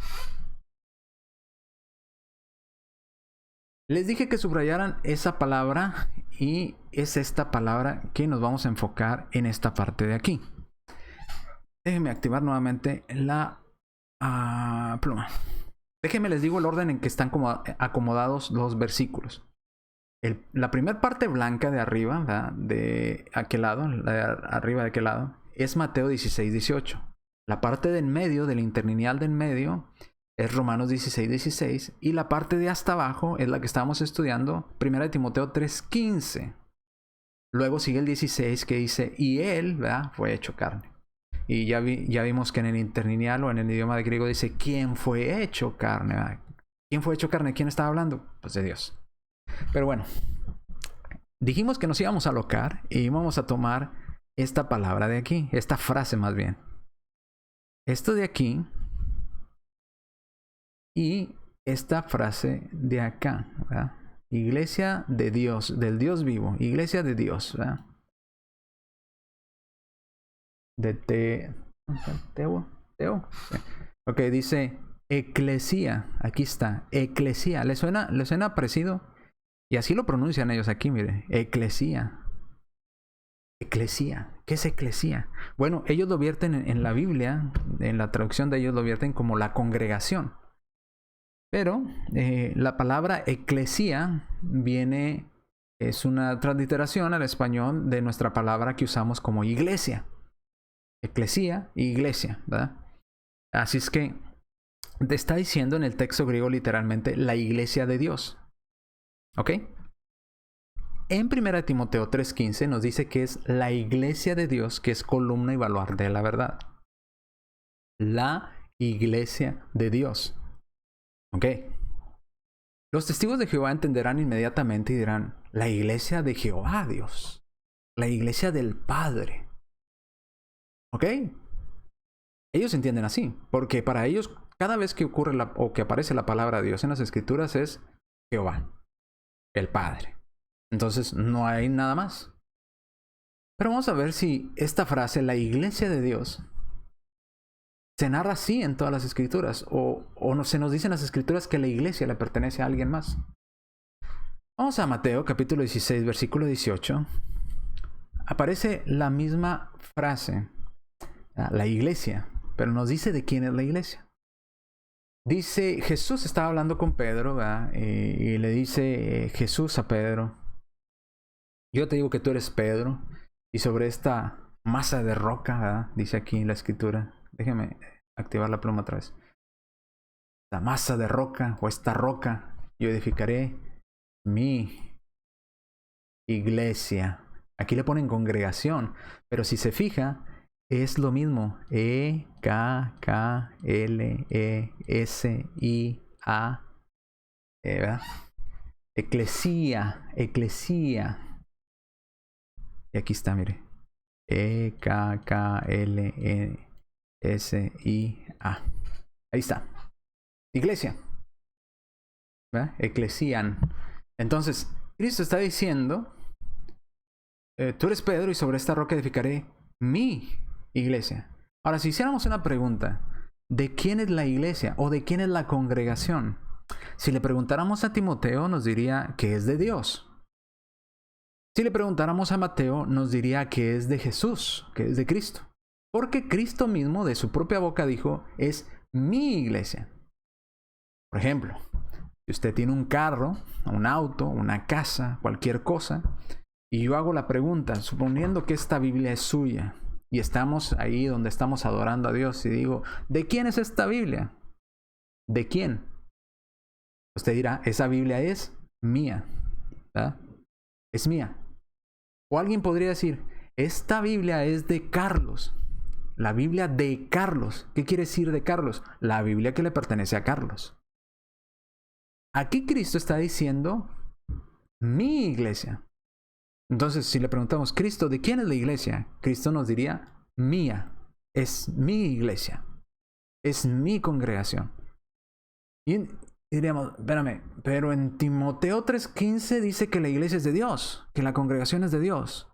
Les dije que subrayaran esa palabra y es esta palabra que nos vamos a enfocar en esta parte de aquí. Déjenme activar nuevamente la pluma. Déjenme les digo el orden en que están acomodados los versículos. La primera parte blanca de arriba, ¿verdad?, de aquel lado, la de arriba de aquel lado, es Mateo 16:18. La parte del medio, del interlineal del medio, es Romanos 16:16. Y la parte de hasta abajo es la que estábamos estudiando, 1 Timoteo 3:15. Luego sigue el 16 que dice, y él, ¿verdad?, fue hecho carne. Y ya vimos que en el interlineal o en el idioma de griego dice, ¿quién fue hecho carne? ¿Verdad? ¿Quién fue hecho carne? ¿Quién estaba hablando? Pues de Dios. Pero bueno, dijimos que nos íbamos a alocar y íbamos a tomar esta palabra de aquí, esta frase más bien. Esto de aquí y esta frase de acá, ¿verdad? Iglesia de Dios, del Dios vivo, iglesia de Dios, ¿verdad? Teo. Ok, dice eclesía, aquí está, eclesía. ¿Le suena parecido? Y así lo pronuncian ellos aquí, mire, eclesía. Eclesía. ¿Qué es eclesía? Bueno, ellos lo vierten en la Biblia, en la traducción de ellos lo vierten como la congregación. Pero la palabra eclesía es una transliteración al español de nuestra palabra que usamos como iglesia. Eclesía y iglesia, ¿verdad? Así es que te está diciendo en el texto griego literalmente la iglesia de Dios. ¿Ok? En 1 Timoteo 3:15 nos dice que es la iglesia de Dios que es columna y baluarte de la verdad. La iglesia de Dios. ¿Ok? Los testigos de Jehová entenderán inmediatamente y dirán, la iglesia de Jehová, Dios. La iglesia del Padre. ¿Ok? Ellos entienden así, porque para ellos cada vez que ocurre o que aparece la palabra de Dios en las Escrituras es Jehová, el Padre. Entonces no hay nada más. Pero vamos a ver si esta frase, la iglesia de Dios, se narra así en todas las Escrituras o no, se nos dice en las Escrituras que la iglesia le pertenece a alguien más. Vamos a Mateo capítulo 16, versículo 18. Aparece la misma frase, la iglesia, pero nos dice de quién es la iglesia. Dice, Jesús estaba hablando con Pedro, y le dice Jesús a Pedro, yo te digo que tú eres Pedro, y sobre esta masa de roca, ¿verdad? Dice aquí en la escritura, déjeme activar la pluma otra vez. La masa de roca, o esta roca, yo edificaré mi iglesia. Aquí le ponen congregación, pero si se fija, es lo mismo. E-K-K-L-E-S-I-A. ¿Verdad? Eclesia. Y aquí está, mire. E-K-K-L-E-S-I-A. Ahí está. Iglesia. ¿Verdad? Eclesian. Entonces, Cristo está diciendo, tú eres Pedro y sobre esta roca edificaré mi iglesia. Ahora, si hiciéramos una pregunta, ¿de quién es la iglesia o de quién es la congregación? Si le preguntáramos a Timoteo, nos diría que es de Dios. Si le preguntáramos a Mateo, nos diría que es de Jesús, que es de Cristo. Porque Cristo mismo, de su propia boca, dijo, es mi iglesia. Por ejemplo, si usted tiene un carro, un auto, una casa, cualquier cosa, y yo hago la pregunta, suponiendo que esta Biblia es suya, y estamos ahí donde estamos adorando a Dios, y digo, ¿de quién es esta Biblia? ¿De quién? Usted dirá, esa Biblia es mía, ¿verdad? Es mía. O alguien podría decir, esta Biblia es de Carlos. La Biblia de Carlos. ¿Qué quiere decir de Carlos? La Biblia que le pertenece a Carlos. Aquí Cristo está diciendo, mi iglesia. Entonces, si le preguntamos, Cristo, ¿de quién es la iglesia? Cristo nos diría, mía. Es mi iglesia. Es mi congregación. Y diríamos, espérame, pero en Timoteo 3:15 dice que la iglesia es de Dios, que la congregación es de Dios.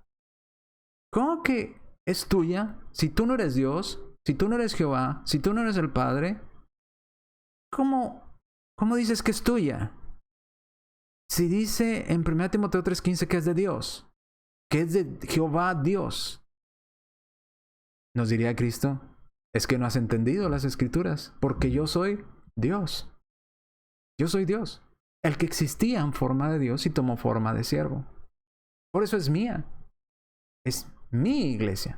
¿Cómo que es tuya si tú no eres Dios, si tú no eres Jehová, si tú no eres el Padre? ¿Cómo dices que es tuya? Si dice en 1 Timoteo 3:15 que es de Dios, que es de Jehová Dios, nos diría Cristo, es que no has entendido las Escrituras, porque yo soy Dios. Yo soy Dios, el que existía en forma de Dios y tomó forma de siervo. Por eso es mía. Es mi iglesia.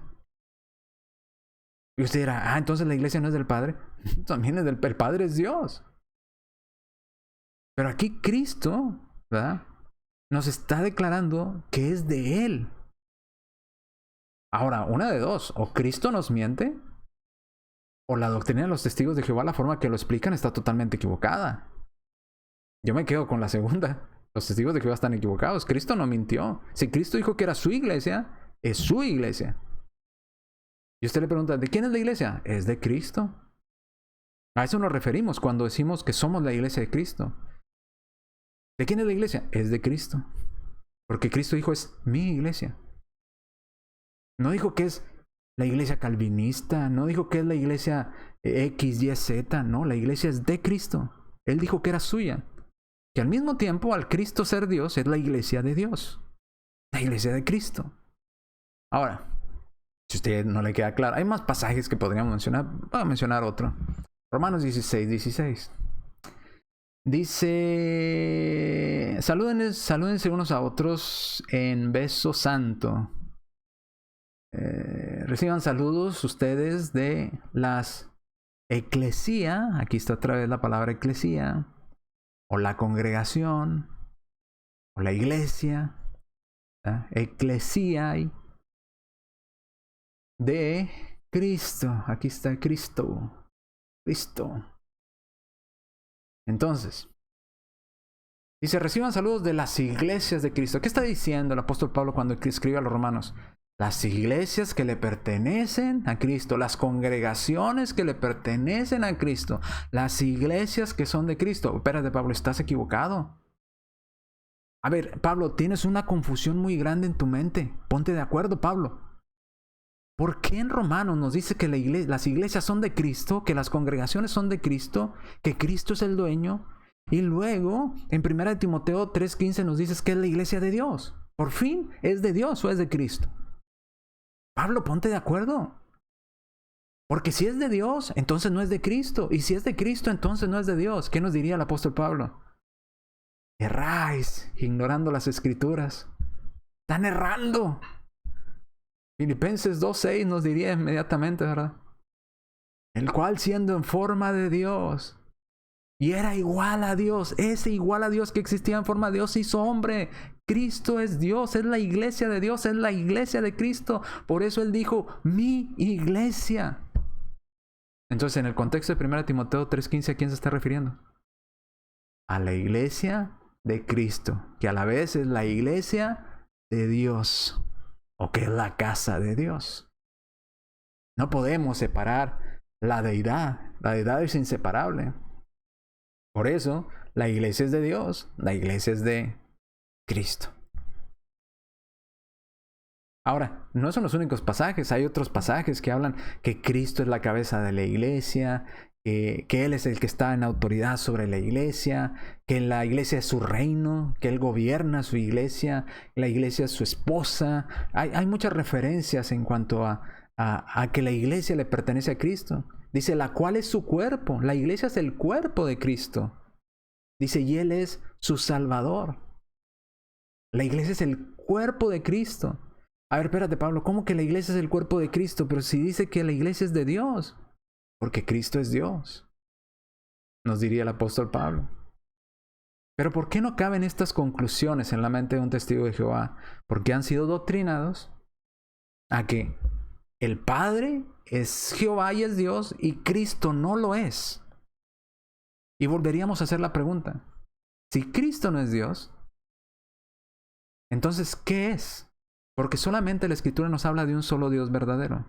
Y usted dirá, entonces la iglesia no es del Padre. También es el Padre es Dios. Pero aquí Cristo, ¿verdad?, nos está declarando que es de Él. Ahora, una de dos, o Cristo nos miente, o la doctrina de los testigos de Jehová, la forma que lo explican, está totalmente equivocada. Yo me quedo con la segunda. Los testigos de Jehová están equivocados. Cristo no mintió. Si Cristo dijo que era su iglesia, es su iglesia. Y usted le pregunta, ¿de quién es la iglesia? Es de Cristo. A eso nos referimos cuando decimos que somos la iglesia de Cristo. ¿De quién es la iglesia? Es de Cristo. Porque Cristo dijo, es mi iglesia. No dijo que es la iglesia calvinista. No dijo que es la iglesia X, Y, Z. No, la iglesia es de Cristo. Él dijo que era suya. Que al mismo tiempo, al Cristo ser Dios, es la iglesia de Dios. La iglesia de Cristo. Ahora, si a usted no le queda claro, hay más pasajes que podríamos mencionar. Voy a mencionar otro. Romanos 16:16. Dice, salúdense unos a otros en beso santo. Reciban saludos ustedes de las eclesía, aquí está otra vez la palabra eclesía, o la congregación, o la iglesia, eclesiai de Cristo. Aquí está Cristo. Entonces, dice, reciban saludos de las iglesias de Cristo. ¿Qué está diciendo el apóstol Pablo cuando escribe a los romanos? Las iglesias que le pertenecen a Cristo, las congregaciones que le pertenecen a Cristo, las iglesias que son de Cristo. Espérate, Pablo, estás equivocado. A ver, Pablo, tienes una confusión muy grande en tu mente. Ponte de acuerdo, Pablo. ¿Por qué en Romanos nos dice que las iglesias son de Cristo, que las congregaciones son de Cristo, que Cristo es el dueño? Y luego, en 1 Timoteo 3:15 nos dices que es la iglesia de Dios. Por fin, ¿es de Dios o es de Cristo? Pablo, ponte de acuerdo. Porque si es de Dios, entonces no es de Cristo. Y si es de Cristo, entonces no es de Dios. ¿Qué nos diría el apóstol Pablo? Erráis, ignorando las escrituras. Están errando. Filipenses 2:6 nos diría inmediatamente, ¿verdad? El cual siendo en forma de Dios, y era igual a Dios, ese igual a Dios que existía en forma de Dios, se hizo hombre. Cristo es Dios, es la iglesia de Dios, es la iglesia de Cristo. Por eso Él dijo, mi iglesia. Entonces, en el contexto de 1 Timoteo 3:15, ¿a quién se está refiriendo? A la iglesia de Cristo, que a la vez es la iglesia de Dios, o que es la casa de Dios. No podemos separar la deidad. La deidad es inseparable. Por eso, la iglesia es de Dios, la iglesia es de Cristo. Ahora, no son los únicos pasajes, hay otros pasajes que hablan que Cristo es la cabeza de la iglesia, que Él es el que está en autoridad sobre la iglesia, que la iglesia es su reino, que Él gobierna su iglesia, la iglesia es su esposa. Hay muchas referencias en cuanto a que la iglesia le pertenece a Cristo. Dice, la cual es su cuerpo. La iglesia es el cuerpo de Cristo. Dice, y Él es su Salvador. La iglesia es el cuerpo de Cristo. A ver, espérate, Pablo, ¿cómo que la iglesia es el cuerpo de Cristo? Pero si dice que la iglesia es de Dios, porque Cristo es Dios, nos diría el apóstol Pablo. Pero ¿por qué no caben estas conclusiones en la mente de un testigo de Jehová? Porque han sido doctrinados a que el Padre es Jehová y es Dios, y Cristo no lo es. Y volveríamos a hacer la pregunta, si Cristo no es Dios, entonces, ¿qué es? Porque solamente la Escritura nos habla de un solo Dios verdadero.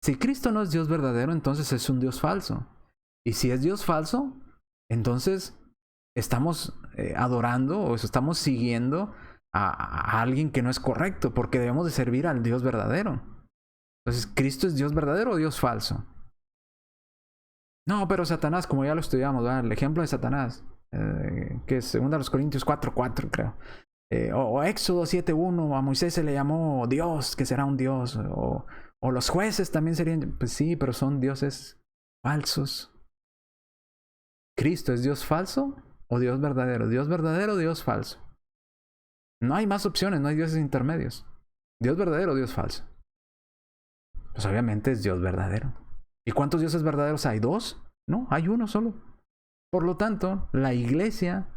Si Cristo no es Dios verdadero, entonces es un Dios falso. Y si es Dios falso, entonces estamos adorando o estamos siguiendo a alguien que no es correcto, porque debemos de servir al Dios verdadero. Entonces, ¿Cristo es Dios verdadero o Dios falso? No, pero Satanás, como ya lo estudiamos, ¿verdad? El ejemplo de Satanás, que es 2 Corintios 4:4, creo. O Éxodo 7:1, a Moisés se le llamó Dios, que será un Dios. O los jueces también serían, pues sí, pero son dioses falsos. ¿Cristo es Dios falso o Dios verdadero? ¿Dios verdadero o Dios falso? No hay más opciones, no hay dioses intermedios. ¿Dios verdadero o Dios falso? Pues obviamente es Dios verdadero. ¿Y cuántos dioses verdaderos hay? ¿2? No, hay uno solo. Por lo tanto, la iglesia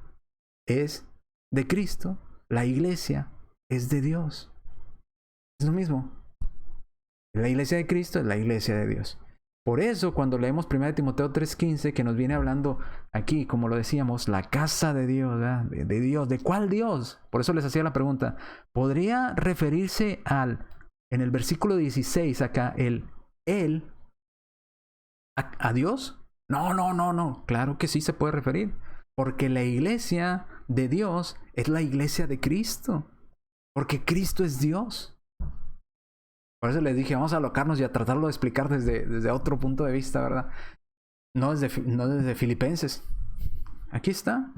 es de Cristo. La iglesia es de Dios. Es lo mismo. La iglesia de Cristo es la iglesia de Dios. Por eso, cuando leemos 1 Timoteo 3:15, que nos viene hablando aquí, como lo decíamos, la casa de Dios, ¿verdad? De Dios. ¿De cuál Dios? Por eso les hacía la pregunta. ¿Podría referirse en el versículo 16 acá, Él, a Dios? No. Claro que sí se puede referir. Porque la iglesia de Dios es la iglesia de Cristo. Porque Cristo es Dios. Por eso les dije, vamos a alocarnos y a tratarlo de explicar desde otro punto de vista, ¿verdad? No desde Filipenses. Aquí está.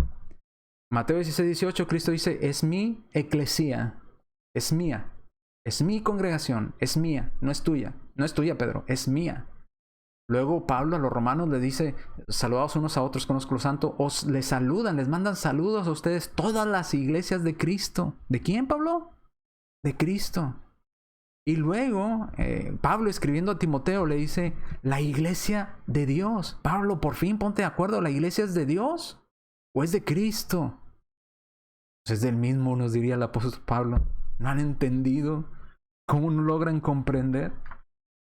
Mateo 16:18, Cristo dice, es mi eclesía. Es mía. Es mi congregación. Es mía. No es tuya. No es tuya, Pedro. Es mía. Luego Pablo a los romanos le dice, saludaos unos a otros con ósculo santo. Les saludan, les mandan saludos a ustedes todas las iglesias de Cristo. ¿De quién, Pablo? De Cristo. Y luego, Pablo escribiendo a Timoteo le dice, la iglesia de Dios. Pablo, por fin ponte de acuerdo, ¿la iglesia es de Dios o es de Cristo? Pues es del mismo, nos diría el apóstol Pablo. ¿No han entendido? ¿Cómo no logran comprender?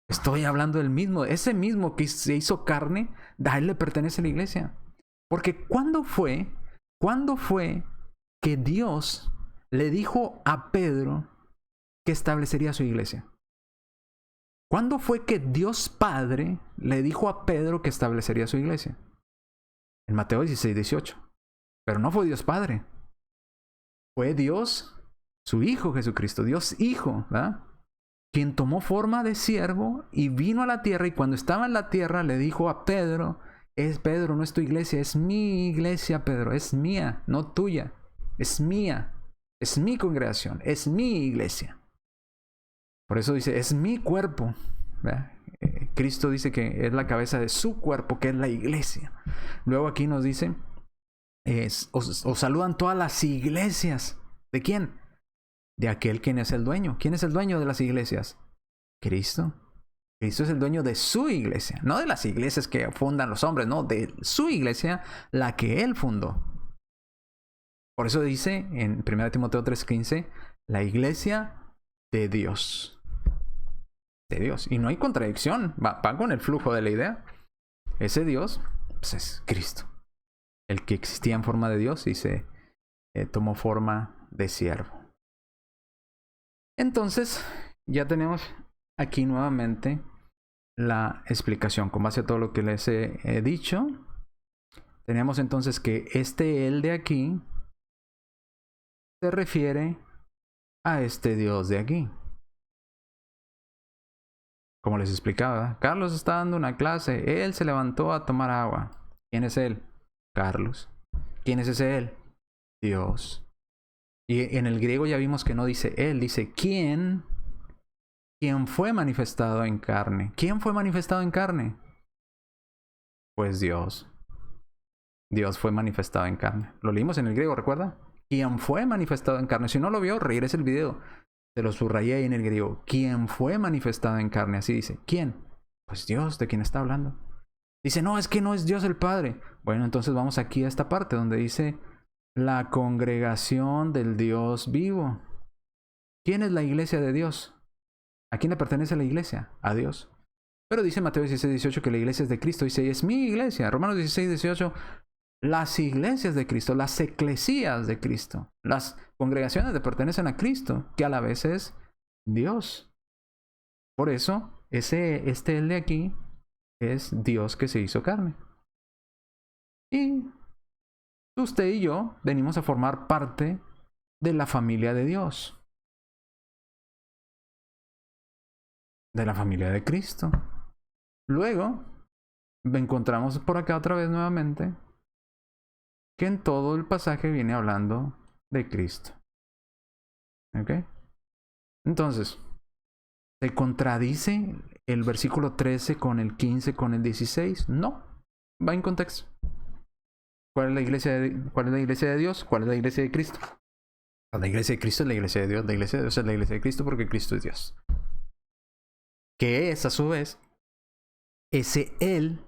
Estoy hablando del mismo, ese mismo que se hizo carne, a él le pertenece la iglesia. Porque ¿cuándo fue que Dios le dijo a Pedro que establecería su iglesia? ¿Cuándo fue que Dios Padre le dijo a Pedro que establecería su iglesia? En Mateo 16:18. Pero no fue Dios Padre. Fue Dios, su Hijo Jesucristo, Dios Hijo, ¿verdad? Quien tomó forma de siervo y vino a la tierra, y cuando estaba en la tierra le dijo a Pedro, Pedro, no es tu iglesia, es mi iglesia, Pedro, es mía, no tuya, es mía, es mi congregación, es mi iglesia. Por eso dice, es mi cuerpo. Cristo dice que es la cabeza de su cuerpo, que es la iglesia. Luego aquí nos dice, os saludan todas las iglesias. ¿De quién? De aquel quien es el dueño. ¿Quién es el dueño de las iglesias? Cristo. Cristo es el dueño de su iglesia, no de las iglesias que fundan los hombres, no, de su iglesia, la que él fundó. Por eso dice en 1 Timoteo 3:15, la iglesia de Dios. De Dios. Y no hay contradicción, va con el flujo de la idea. Ese Dios, pues es Cristo. El que existía en forma de Dios y se tomó forma de siervo. Entonces, ya tenemos aquí nuevamente la explicación con base a todo lo que les he dicho. Tenemos entonces que él de aquí se refiere a este Dios de aquí. Como les explicaba, Carlos está dando una clase, él se levantó a tomar agua. ¿Quién es él? Carlos. ¿Quién es ese él? Dios. Y en el griego ya vimos que no dice él, dice quién fue manifestado en carne. ¿Quién fue manifestado en carne? Pues Dios. Dios fue manifestado en carne. Lo leímos en el griego, ¿recuerda? ¿Quién fue manifestado en carne? Si no lo vio, regrese el video. Se lo subrayé ahí en el griego. ¿Quién fue manifestado en carne? Así dice. ¿Quién? Pues Dios, ¿de quién está hablando? Dice, no, es que no es Dios el Padre. Bueno, entonces vamos aquí a esta parte donde dice la congregación del Dios vivo. ¿Quién es la iglesia de Dios? ¿A quién le pertenece la iglesia? A Dios. Pero dice Mateo 16:18 que la iglesia es de Cristo. Dice, es mi iglesia. Romanos 16:18, las iglesias de Cristo, las eclesías de Cristo, las congregaciones que pertenecen a Cristo, que a la vez es Dios. Por eso, él de aquí es Dios que se hizo carne. Y usted y yo venimos a formar parte de la familia de Dios. De la familia de Cristo. Luego, encontramos por acá otra vez nuevamente que en todo el pasaje viene hablando de Cristo. ¿Ok? Entonces, ¿se contradice el versículo 13 con el 15, con el 16? No, va en contexto. ¿Cuál es la iglesia de Dios? ¿Cuál es la iglesia de Cristo? La iglesia de Cristo es la iglesia de Dios. La iglesia de Dios es la iglesia de Cristo porque Cristo es Dios. Que es, a su vez, ese Él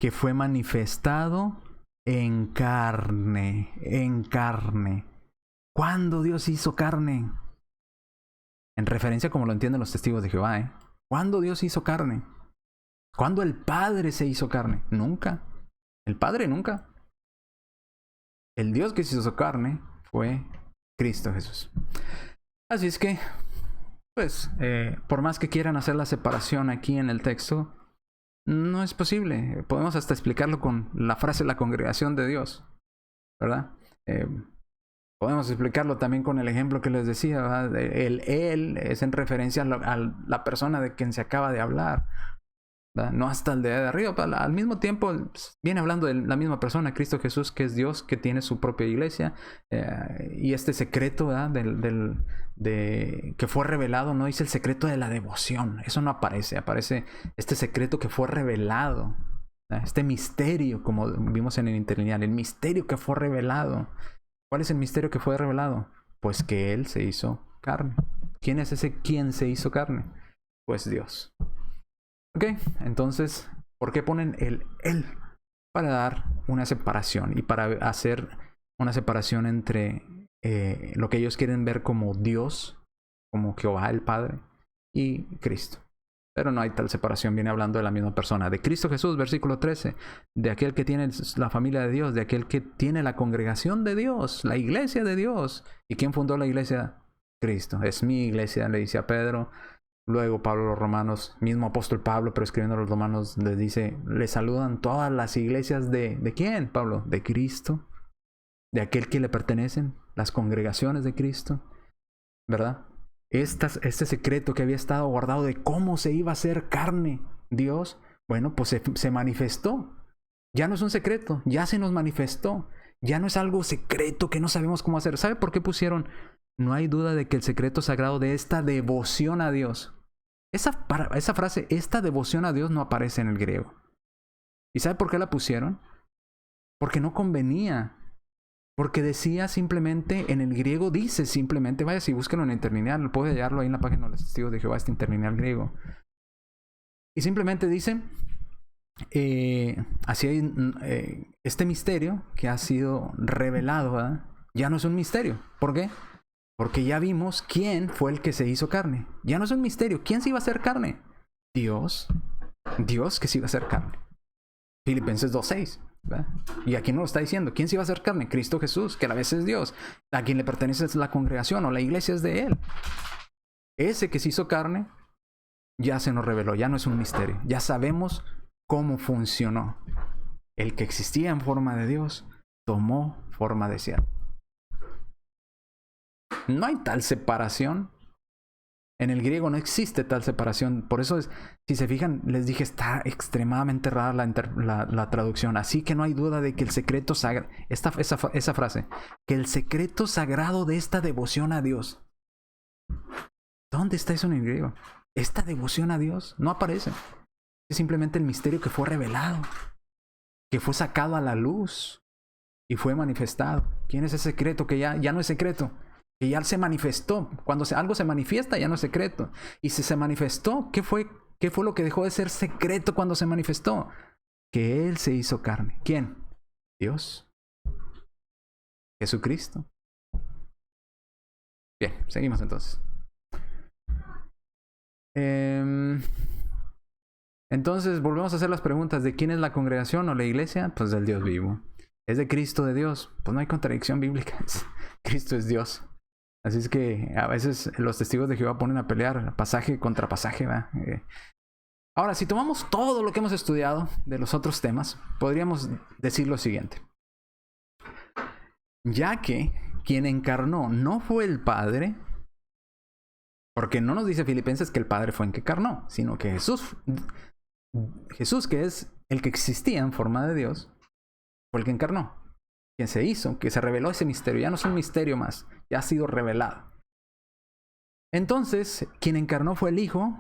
que fue manifestado en carne. En carne. ¿Cuándo Dios hizo carne? En referencia como lo entienden los testigos de Jehová, ¿Cuándo Dios hizo carne? ¿Cuándo el Padre se hizo carne? Nunca. El Padre nunca. El Dios que se hizo carne fue Cristo Jesús. Así es que, pues, por más que quieran hacer la separación aquí en el texto, no es posible. Podemos hasta explicarlo con la frase la congregación de Dios, ¿verdad? Podemos explicarlo también con el ejemplo que les decía, ¿verdad? El él es en referencia a la persona de quien se acaba de hablar, ¿verdad? No hasta el de arriba, al mismo tiempo viene hablando de la misma persona, Cristo Jesús, que es Dios, que tiene su propia iglesia, y este secreto, ¿verdad? Que fue revelado, no dice el secreto de la devoción, eso no aparece este secreto que fue revelado, ¿verdad? Este misterio, como vimos en el interlineal, el misterio que fue revelado. ¿Cuál es el misterio que fue revelado? Pues que Él se hizo carne. ¿Quién es ese quien se hizo carne? Pues Dios. Ok, entonces, ¿por qué ponen el él? Para dar una separación y para hacer una separación entre lo que ellos quieren ver como Dios, como Jehová el Padre, y Cristo. Pero no hay tal separación, viene hablando de la misma persona. De Cristo Jesús, versículo 13, de aquel que tiene la familia de Dios, de aquel que tiene la congregación de Dios, la iglesia de Dios. ¿Y quién fundó la iglesia? Cristo. Es mi iglesia, le dice a Pedro. Luego Pablo a los romanos, mismo apóstol Pablo, pero escribiendo a los romanos, les dice, les saludan todas las iglesias ¿de quién, Pablo? De Cristo, de aquel que le pertenecen, las congregaciones de Cristo, ¿verdad? Este secreto que había estado guardado de cómo se iba a hacer carne Dios, bueno, pues se manifestó. Ya no es un secreto, ya se nos manifestó. Ya no es algo secreto que no sabemos cómo hacer. ¿Sabe por qué pusieron? No hay duda de que el secreto sagrado de esta devoción a Dios. Esa frase, esta devoción a Dios, no aparece en el griego. ¿Y sabe por qué la pusieron? Porque no convenía. Porque decía simplemente, en el griego dice simplemente, vaya, si búsquenlo en interlineal, puede hallarlo ahí en la página de los testigos de Jehová, este interlineal griego. Y simplemente dice, así hay este misterio que ha sido revelado, ¿verdad? Ya no es un misterio. ¿Por qué? Porque ya vimos quién fue el que se hizo carne. Ya no es un misterio. ¿Quién se iba a hacer carne? Dios. Dios que se iba a hacer carne. Filipenses 2:6. ¿verdad? Y aquí no lo está diciendo. ¿Quién se iba a hacer carne? Cristo Jesús, que a la vez es Dios. A quien le pertenece es la congregación o la iglesia es de Él. Ese que se hizo carne ya se nos reveló. Ya no es un misterio. Ya sabemos cómo funcionó. El que existía en forma de Dios tomó forma de siervo. No hay tal separación. En el griego no existe tal separación. Por eso, si se fijan, les dije, está extremadamente rara la traducción. Así que no hay duda de que el secreto sagrado, esa frase, que el secreto sagrado de esta devoción a Dios. ¿Dónde está eso en el griego? Esta devoción a Dios no aparece. Es simplemente el misterio que fue revelado, que fue sacado a la luz y fue manifestado. ¿Quién es ese secreto que ya no es secreto? Que ya se manifestó. Cuando algo se manifiesta ya no es secreto. Y si se manifestó, ¿qué fue lo que dejó de ser secreto cuando se manifestó? Que Él se hizo carne. ¿Quién? Dios. Jesucristo. Bien, seguimos entonces. Entonces volvemos a hacer las preguntas de quién es la congregación o la iglesia. Pues del Dios vivo. ¿Es de Cristo, de Dios? Pues no hay contradicción bíblica. Cristo es Dios. Así es que a veces los testigos de Jehová ponen a pelear pasaje contra pasaje, ¿verdad? Ahora, si tomamos todo lo que hemos estudiado de los otros temas, podríamos decir lo siguiente. Ya que quien encarnó no fue el Padre, porque no nos dice Filipenses que el Padre fue el que encarnó, sino que Jesús, que es el que existía en forma de Dios, fue el que encarnó. Quien se hizo, que se reveló ese misterio. Ya no es un misterio más, ya ha sido revelado. Entonces, quien encarnó fue el Hijo,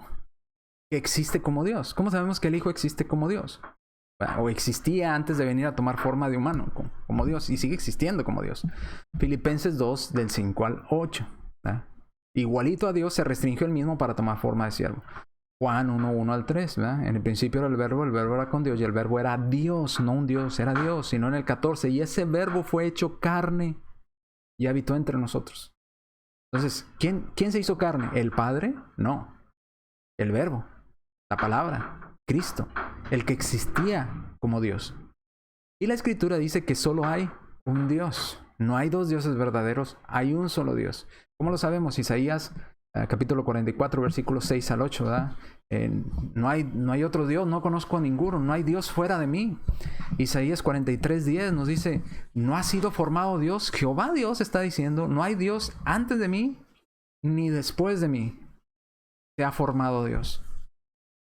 que existe como Dios. ¿Cómo sabemos que el Hijo existe como Dios? O existía antes de venir a tomar forma de humano, como Dios, y sigue existiendo como Dios. Filipenses 2, del 5 al 8. ¿verdad? Igualito a Dios, se restringió el mismo para tomar forma de siervo. Juan 1, 1 al 3, ¿verdad? En el principio era el verbo era con Dios y el verbo era Dios, no un Dios, era Dios, sino en el 14, y ese verbo fue hecho carne y habitó entre nosotros. Entonces, ¿quién se hizo carne? ¿El Padre? No. El verbo, la palabra, Cristo, el que existía como Dios. Y la Escritura dice que solo hay un Dios. No hay dos dioses verdaderos, hay un solo Dios. ¿Cómo lo sabemos? Isaías capítulo 44, versículos 6 al 8, ¿verdad? No hay otro Dios, no conozco a ninguno, no hay Dios fuera de mí. Isaías 43:10 nos dice, no ha sido formado Dios, Jehová Dios está diciendo, no hay Dios antes de mí, ni después de mí se ha formado Dios.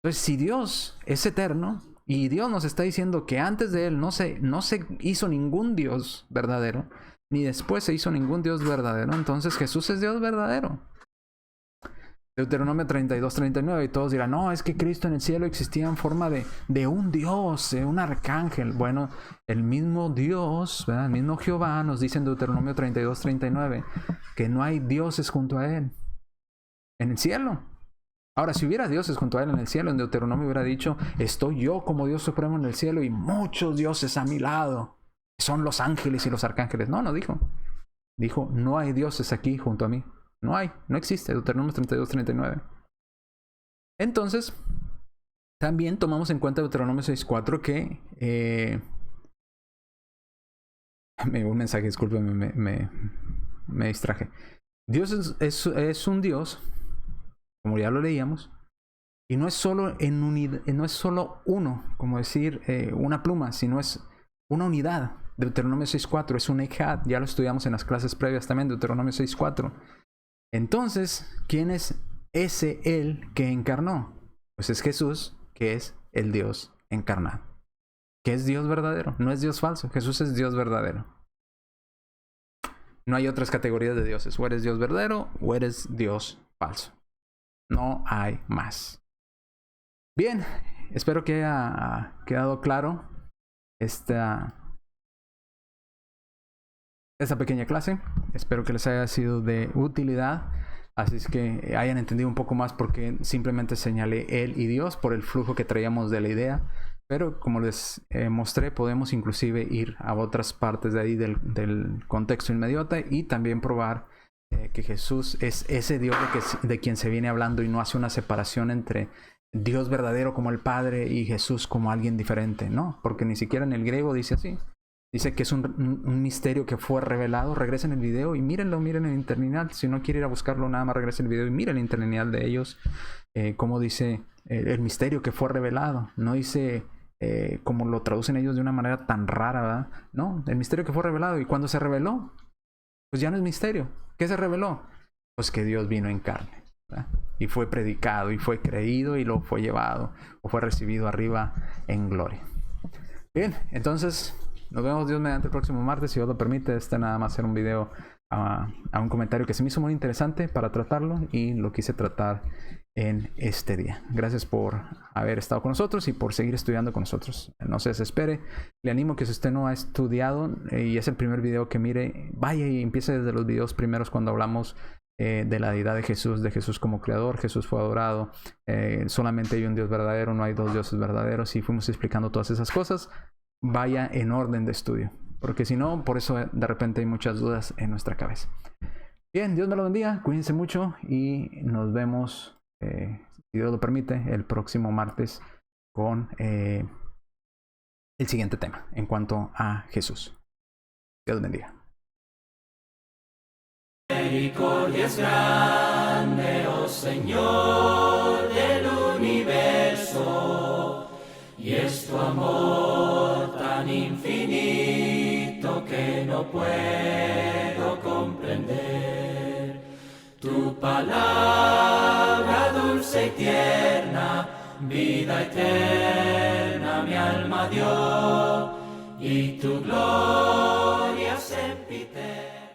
Entonces, si Dios es eterno, y Dios nos está diciendo que antes de Él no se hizo ningún Dios verdadero, ni después se hizo ningún Dios verdadero, entonces Jesús es Dios verdadero. Deuteronomio 32:39, y todos dirán, no, es que Cristo en el cielo existía en forma de un Dios, un arcángel. Bueno, el mismo Dios, ¿verdad? El mismo Jehová nos dice en Deuteronomio 32:39 que no hay dioses junto a Él. en el cielo. Ahora, si hubiera dioses junto a él en el cielo, en Deuteronomio hubiera dicho, estoy yo como Dios supremo en el cielo y muchos dioses a mi lado. Son los ángeles y los arcángeles. No, no dijo. Dijo, no hay dioses aquí junto a mí. No hay, no existe. Deuteronomio 32, 39. Entonces, también tomamos en cuenta Deuteronomio 6.4 que... un mensaje, discúlpeme, me distraje. Dios es un Dios, como ya lo leíamos, y no es solo no es solo uno, como decir una pluma, sino es una unidad. Deuteronomio 6.4 es un ejad, ya lo estudiamos en las clases previas también, Deuteronomio 6.4. Entonces, ¿quién es ese Él que encarnó? Pues es Jesús, que es el Dios encarnado, que es Dios verdadero, no es Dios falso. Jesús es Dios verdadero. No hay otras categorías de dioses, o eres Dios verdadero o eres Dios falso. No hay más. Bien, espero que haya quedado claro esta pequeña clase. Espero que les haya sido de utilidad. Así es que hayan entendido un poco más porque simplemente señalé Él y Dios por el flujo que traíamos de la idea. Pero como les mostré, podemos inclusive ir a otras partes de ahí del contexto inmediato y también probar que Jesús es ese Dios de quien se viene hablando y no hace una separación entre Dios verdadero como el Padre y Jesús como alguien diferente. No, porque ni siquiera en el griego dice así. Dice que es un misterio que fue revelado. Regresen el video y mírenlo, miren el interlineal. Si no quiere ir a buscarlo, nada más regresen el video y miren el interlineal de ellos. Como dice el misterio que fue revelado. No dice como lo traducen ellos de una manera tan rara, ¿verdad? No, el misterio que fue revelado. Y cuando se reveló, pues ya no es misterio. ¿Qué se reveló? Pues que Dios vino en carne, ¿verdad? Y fue predicado y fue creído y lo fue llevado o fue recibido arriba en gloria. Bien, entonces... nos vemos Dios mediante el próximo martes, si Dios lo permite. Nada más hacer un video a un comentario que se me hizo muy interesante para tratarlo y lo quise tratar en este día. Gracias por haber estado con nosotros y por seguir estudiando con nosotros. No se desespere. Le animo que si usted no ha estudiado y es el primer video que mire, vaya y empiece desde los videos primeros cuando hablamos de la deidad de Jesús como creador. Jesús fue adorado. Solamente hay un Dios verdadero, no hay dos dioses verdaderos. Y fuimos explicando todas esas cosas. Vaya en orden de estudio, porque si no, por eso de repente hay muchas dudas en nuestra cabeza. Bien, Dios me lo bendiga, cuídense mucho y nos vemos, si Dios lo permite, el próximo martes con el siguiente tema en cuanto a Jesús. Dios bendiga. Misericordia es grande, oh Señor del universo, y es tu amor tan infinito que no puedo comprender. Tu palabra dulce y tierna, vida eterna mi alma dio, y tu gloria sempiterna.